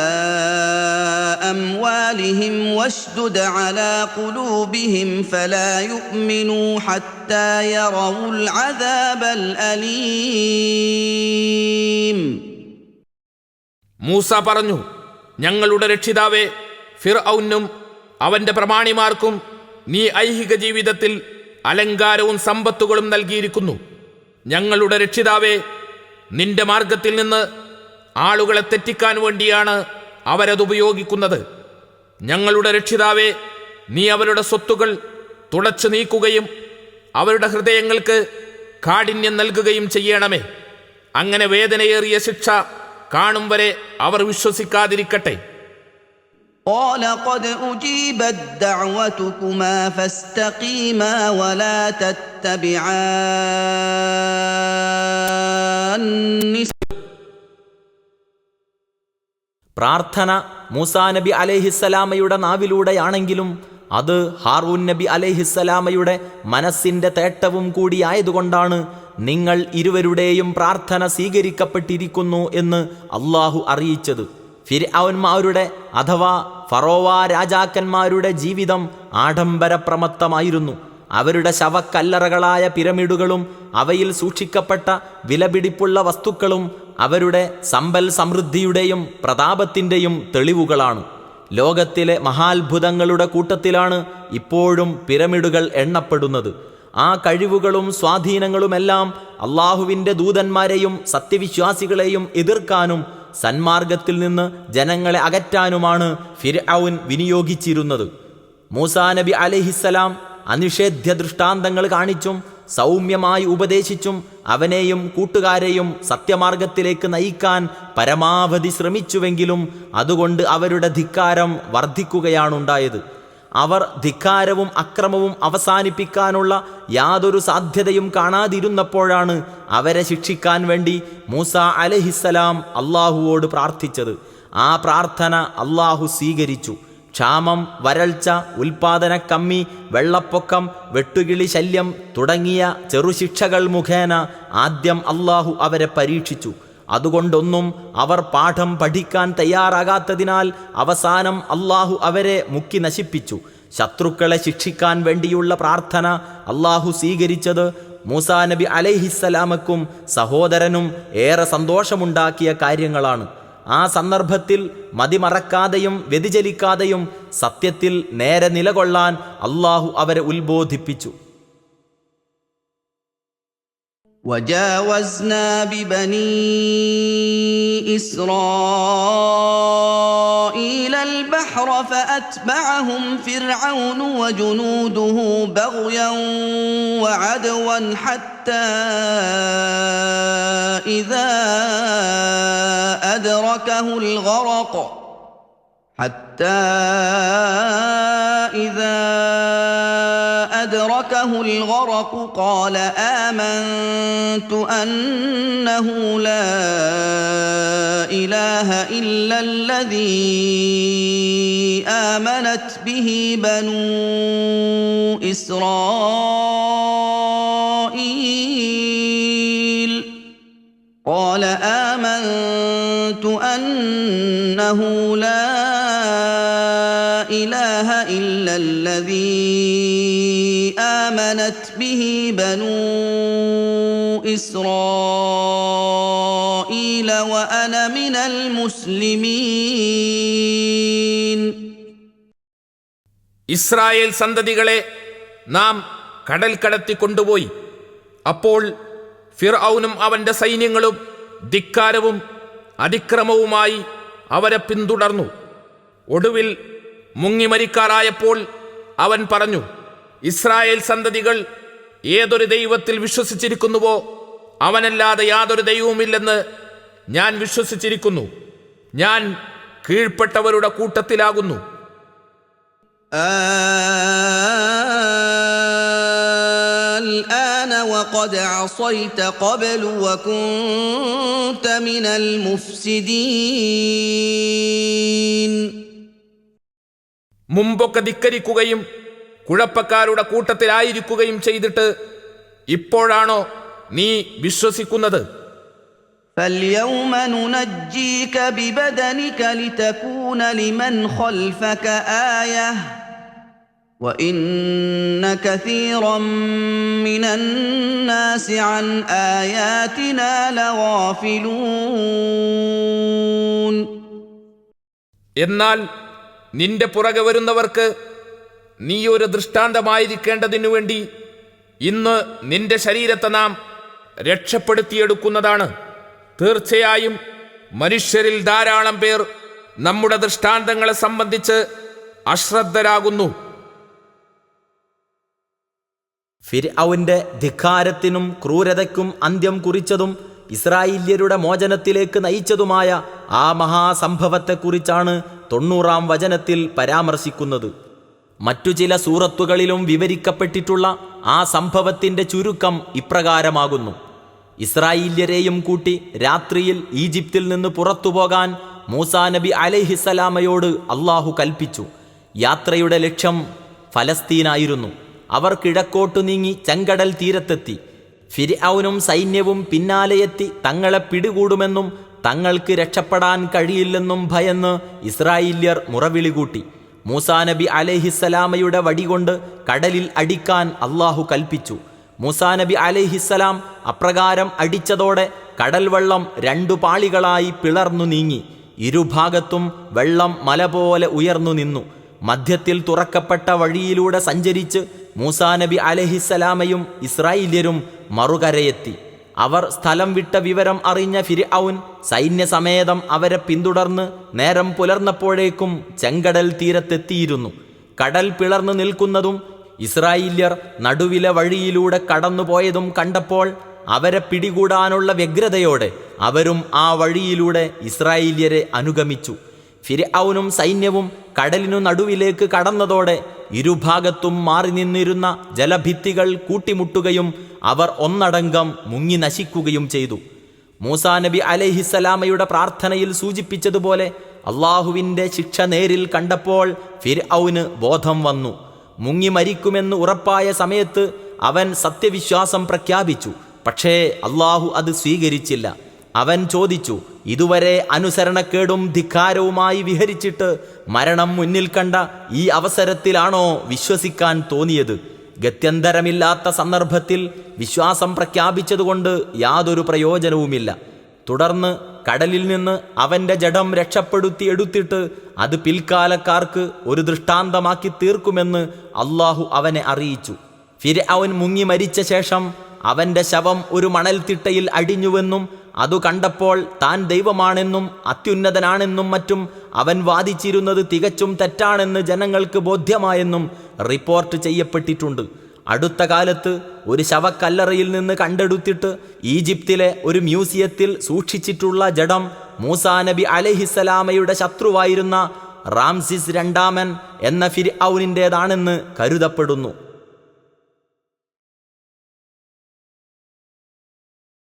أموالهم واشدد على قلوبهم فلا يؤمنوا حتى يروا العذاب الأليم. മൂസ പറഞ്ഞു, ഞങ്ങളുടെ രക്ഷിതാവേ, ഫിർഔനും അവന്റെ പ്രമാണിമാർക്കും നീ ഐഹിക ജീവിതത്തിൽ അലങ്കാരവും സമ്പത്തുകളും നൽകിയിരിക്കുന്നു. ഞങ്ങളുടെ രക്ഷിതാവേ, നിന്റെ മാർഗത്തിൽ നിന്ന് ആളുകളെ തെറ്റിക്കാൻ വേണ്ടിയാണ് അവരതുപയോഗിക്കുന്നത്. ഞങ്ങളുടെ രക്ഷിതാവേ, നീ അവരുടെ സ്വത്തുകൾ തുടച്ചു നീക്കുകയും അവരുടെ ഹൃദയങ്ങൾക്ക് കാഠിന്യം നൽകുകയും ചെയ്യണമേ. അങ്ങനെ വേദനയേറിയ ശിക്ഷ കാണും വരെ അവർ വിശ്വസിക്കാതിരിക്കട്ടെ. قال قد أجيبت دعوتكما فاستقيما ولا تتبعان. പ്രാർത്ഥന മൂസാ നബി അലൈഹിസ്സലാമയുടെ നാവിലൂടെയാണെങ്കിലും അത് ഹാറൂൻ നബി അലൈഹിസ്സലാമയുടെ മനസ്സിൻ്റെ തേട്ടവും കൂടിയായതുകൊണ്ടാണ് നിങ്ങൾ ഇരുവരുടെയും പ്രാർത്ഥന സ്വീകരിക്കപ്പെട്ടിരിക്കുന്നു എന്ന് അള്ളാഹു അറിയിച്ചത്. ഫിർഔന്മാരുടെ അഥവാ ഫറോവ രാജാക്കന്മാരുടെ ജീവിതം ആഡംബരപ്രമത്തമായിരുന്നു. അവരുടെ ശവക്കല്ലറകളായ പിരമിഡുകളും അവയിൽ സൂക്ഷിക്കപ്പെട്ട വിലപിടിപ്പുള്ള വസ്തുക്കളും അവരുടെ സമ്പൽ സമൃദ്ധിയുടെയും പ്രതാപത്തിൻ്റെയും തെളിവുകളാണ്. ലോകത്തിലെ മഹാത്ഭുതങ്ങളുടെ കൂട്ടത്തിലാണ് ഇപ്പോഴും പിരമിഡുകൾ എണ്ണപ്പെടുന്നത്. ആ കഴിവുകളും സ്വാധീനങ്ങളുമെല്ലാം അള്ളാഹുവിൻ്റെ ദൂതന്മാരെയും സത്യവിശ്വാസികളെയും എതിർക്കാനും സന്മാർഗത്തിൽ നിന്ന് ജനങ്ങളെ അകറ്റാനുമാണ് ഫിർഔൻ വിനിയോഗിച്ചിരുന്നത്. മൂസാ നബി അലൈഹിസ്സലാം അനിഷേധ്യ ദൃഷ്ടാന്തങ്ങൾ കാണിച്ചും സൗമ്യമായി ഉപദേശിച്ചും അവനെയും കൂട്ടുകാരെയും സത്യമാർഗത്തിലേക്ക് നയിക്കാൻ പരമാവധി ശ്രമിച്ചുവെങ്കിലും അതുകൊണ്ട് അവരുടെ ധിക്കാരം വർദ്ധിക്കുകയാണുണ്ടായത്. അവർ ധിക്കാരവും അക്രമവും അവസാനിപ്പിക്കാനുള്ള യാതൊരു സാധ്യതയും കാണാതിരുന്നപ്പോഴാണ് അവരെ ശിക്ഷിക്കാൻ വേണ്ടി മൂസാ അലൈഹിസ്സലാം അള്ളാഹുവോട് പ്രാർത്ഥിച്ചത്. ആ പ്രാർത്ഥന അള്ളാഹു സ്വീകരിച്ചു. ക്ഷാമം, വരൾച്ച, ഉൽപാദനക്കമ്മി, വെള്ളപ്പൊക്കം, വെട്ടുകിളി ശല്യം തുടങ്ങിയ ചെറുശിക്ഷകൾ മുഖേന ആദ്യം അള്ളാഹു അവരെ പരീക്ഷിച്ചു. അതുകൊണ്ടൊന്നും അവർ പാഠം പഠിക്കാൻ തയ്യാറാകാത്തതിനാൽ അവസാനം അള്ളാഹു അവരെ മുക്കി നശിപ്പിച്ചു. ശത്രുക്കളെ ശിക്ഷിക്കാൻ വേണ്ടിയുള്ള പ്രാർത്ഥന അള്ളാഹു സ്വീകരിച്ചത് മൂസാ നബി അലൈഹിസ്സലാമക്കും സഹോദരനും ഏറെ സന്തോഷമുണ്ടാക്കിയ കാര്യങ്ങളാണ്. ആ സന്ദർഭത്തിൽ മതിമറക്കാതെയും വ്യതിചലിക്കാതെയും സത്യത്തിൽ നേരെ നിലകൊള്ളാൻ അള്ളാഹു അവരെ ഉത്ബോധിപ്പിച്ചു. وجاوزنا ببني إسرائيل البحر فأتبعهم فرعون وجنوده بغيا وعدوا حتى إذا أدركه الغرق قال آمنت أنه لا إله إلا الذي آمنت به بنو إسرائيل قال آمنت أنه لا إله إلا الذي آمنت به بنو إسرائيل وأنا من المسلمين. ഇസ്രായേൽ സന്തതികളെ നാം കടൽ കടത്തി കൊണ്ടുപോയി. അപ്പോൾ ഫിർഔനും അവന്റെ സൈന്യങ്ങളും ധിക്കാരവും അതിക്രമവുമായി അവരെ പിന്തുടർന്നു. ഒടുവിൽ മുങ്ങിമരിക്കാറായപ്പോൾ അവൻ പറഞ്ഞു, ഇസ്രായേൽ സന്തതികൾ ഏതൊരു ദൈവത്തിൽ വിശ്വസിച്ചിരിക്കുന്നുവോ അവനല്ലാതെ യാതൊരു ദൈവവുമില്ലെന്ന് ഞാൻ വിശ്വസിച്ചിരിക്കുന്നു. ഞാൻ കീഴ്പ്പെട്ടവരുടെ കൂട്ടത്തിലാകുന്നു. الآن وقد عصيت قبل وكنت من المفسدين. മുമ്പൊക്കെ ധിക്കരിക്കുകയും കുഴപ്പക്കാരുടെ കൂട്ടത്തിലായിരിക്കുകയും ചെയ്തിട്ട് ഇപ്പോഴാണോ നീ വിശ്വസിക്കുന്നത്? فاليوم ننجيك ببدنك لتكون لمن خلفك آية وإن كثيرا من الناس عن آياتنا لغافلون. എന്നാൽ നിന്റെ പുറകെ വരുന്നവർക്ക് നീ ഒരു ദൃഷ്ടാന്തമായിരിക്കേണ്ടതിനു വേണ്ടി ഇന്ന് നിന്റെ ശരീരത്തെ നാം രക്ഷപ്പെടുത്തിയെടുക്കുന്നതാണ്. തീർച്ചയായും മനുഷ്യരിൽ ധാരാളം പേർ നമ്മുടെ ദൃഷ്ടാന്തങ്ങളെ സംബന്ധിച്ച് അശ്രദ്ധരാകുന്നു. ഫിർഔന്റെ ധിക്കാരത്തിനും ക്രൂരതയ്ക്കും അന്ത്യം കുറിച്ചതും ഇസ്രായേല്യരുടെ മോചനത്തിലേക്ക് നയിച്ചതുമായ ആ മഹാസംഭവത്തെക്കുറിച്ചാണ് 90-ാം വചനത്തിൽ പരാമർശിക്കുന്നത്. മറ്റു ചില സൂറത്തുകളിലും വിവരിക്കപ്പെട്ടിട്ടുള്ള ആ സംഭവത്തിന്റെ ചുരുക്കം ഇപ്രകാരമാകുന്നു. ഇസ്രായേല്യരെയും കൂട്ടി രാത്രിയിൽ ഈജിപ്തിൽ നിന്ന് പുറത്തുപോകാൻ മൂസാ നബി അലൈഹിസ്സലാമയോട് അള്ളാഹു കൽപ്പിച്ചു. യാത്രയുടെ ലക്ഷ്യം ഫലസ്തീനായിരുന്നു. അവർ കിഴക്കോട്ടു നീങ്ങി ചെങ്കടൽ തീരത്തെത്തി. ഫിർഔനും സൈന്യവും പിന്നാലെയെത്തി തങ്ങളെ പിടികൂടുമെന്നും തങ്ങൾക്ക് രക്ഷപ്പെടാൻ കഴിയില്ലെന്നും ഭയന്ന് ഇസ്രായേല്യർ മുറവിളി കൂട്ടി. മൂസാ നബി അലൈഹിസ്സലാമയുടെ വടികൊണ്ട് കടലിൽ അടിക്കാൻ അള്ളാഹു കൽപ്പിച്ചു. മൂസാ നബി അലൈഹിസ്സലാം അപ്രകാരം അടിച്ചതോടെ കടൽ വെള്ളം 2 പാളികളായി പിളർന്നു നീങ്ങി. ഇരുഭാഗത്തും വെള്ളം മല പോലെ ഉയർന്നു നിന്നു. മധ്യത്തിൽ തുറക്കപ്പെട്ട വഴിയിലൂടെ സഞ്ചരിച്ച് മൂസാ നബി അലൈഹിസ്സലാമയും ഇസ്രായേല്യരും മറുകരയെത്തി. അവർ സ്ഥലം വിട്ട വിവരം അറിഞ്ഞ ഫിർഔൻ സൈന്യസമേതം അവരെ പിന്തുടർന്ന് നേരം പുലർന്നപ്പോഴേക്കും ചെങ്കടൽ തീരത്തെത്തിയിരുന്നു. കടൽ പിളർന്നു നിൽക്കുന്നതും ഇസ്രായേല്യർ നടുവിലെ വഴിയിലൂടെ കടന്നുപോയതും കണ്ടപ്പോൾ അവരെ പിടികൂടാനുള്ള വ്യഗ്രതയോടെ അവരും ആ വഴിയിലൂടെ ഇസ്രായേല്യരെ അനുഗമിച്ചു. ഫിർഔനും സൈന്യവും കടലിനു നടുവിലേക്ക് കടന്നതോടെ ഇരുഭാഗത്തും മാറി നിന്നിരുന്ന ജലഭിത്തികൾ കൂട്ടിമുട്ടുകയും അവർ ഒന്നടങ്കം മുങ്ങി നശിക്കുകയും ചെയ്തു. മൂസാ നബി അലൈഹിസ്സലാമയുടെ പ്രാർത്ഥനയിൽ സൂചിപ്പിച്ചതുപോലെ അള്ളാഹുവിൻ്റെ ശിക്ഷ നേരിൽ കണ്ടപ്പോൾ ഫിർഔന് ബോധം വന്നു. മുങ്ങി മരിക്കുമെന്ന് ഉറപ്പായ സമയത്ത് അവൻ സത്യവിശ്വാസം പ്രഖ്യാപിച്ചു. പക്ഷേ അള്ളാഹു അത് സ്വീകരിച്ചില്ല. അവൻ ചോദിച്ചു, ഇതുവരെ അനുസരണക്കേടും ധിക്കാരവുമായി വിഹരിച്ചിട്ട് മരണം മുന്നിൽ കണ്ട ഈ അവസരത്തിലാണോ വിശ്വസിക്കാൻ തോന്നിയത്? ഗത്യന്തരമില്ലാത്ത സന്ദർഭത്തിൽ വിശ്വാസം പ്രഖ്യാപിച്ചതുകൊണ്ട് യാതൊരു പ്രയോജനവുമില്ല. തുടർന്ന് കടലിൽ നിന്ന് അവൻ്റെ ജഡം രക്ഷപ്പെടുത്തി എടുത്തിട്ട് അത് പിൽക്കാലക്കാർക്ക് ഒരു ദൃഷ്ടാന്തമാക്കി തീർക്കുമെന്ന് അള്ളാഹു അവനെ അറിയിച്ചു. ഫിർഔൻ മുങ്ങി മരിച്ച ശേഷം അവൻ്റെ ശവം ഒരു മണൽത്തിട്ടയിൽ അടിഞ്ഞുവെന്നും അതു കണ്ടപ്പോൾ താൻ ദൈവമാണെന്നും അത്യുന്നതനാണെന്നും മറ്റും അവൻ വാദിച്ചിരുന്നത് തികച്ചും തെറ്റാണെന്ന് ജനങ്ങൾക്ക് ബോധ്യമായെന്നും റിപ്പോർട്ട് ചെയ്യപ്പെട്ടിട്ടുണ്ട്. അടുത്ത കാലത്ത് ഒരു ശവക്കല്ലറയിൽ നിന്ന് കണ്ടെടുത്തിട്ട് ഈജിപ്തിലെ ഒരു മ്യൂസിയത്തിൽ സൂക്ഷിച്ചിട്ടുള്ള ജഡം മൂസാ നബി അലൈഹിസ്സലാമയുടെ ശത്രുവായിരുന്ന റാംസിസ് 2 എന്ന ഫിർഔനിൻ്റേതാണെന്ന് കരുതപ്പെടുന്നു.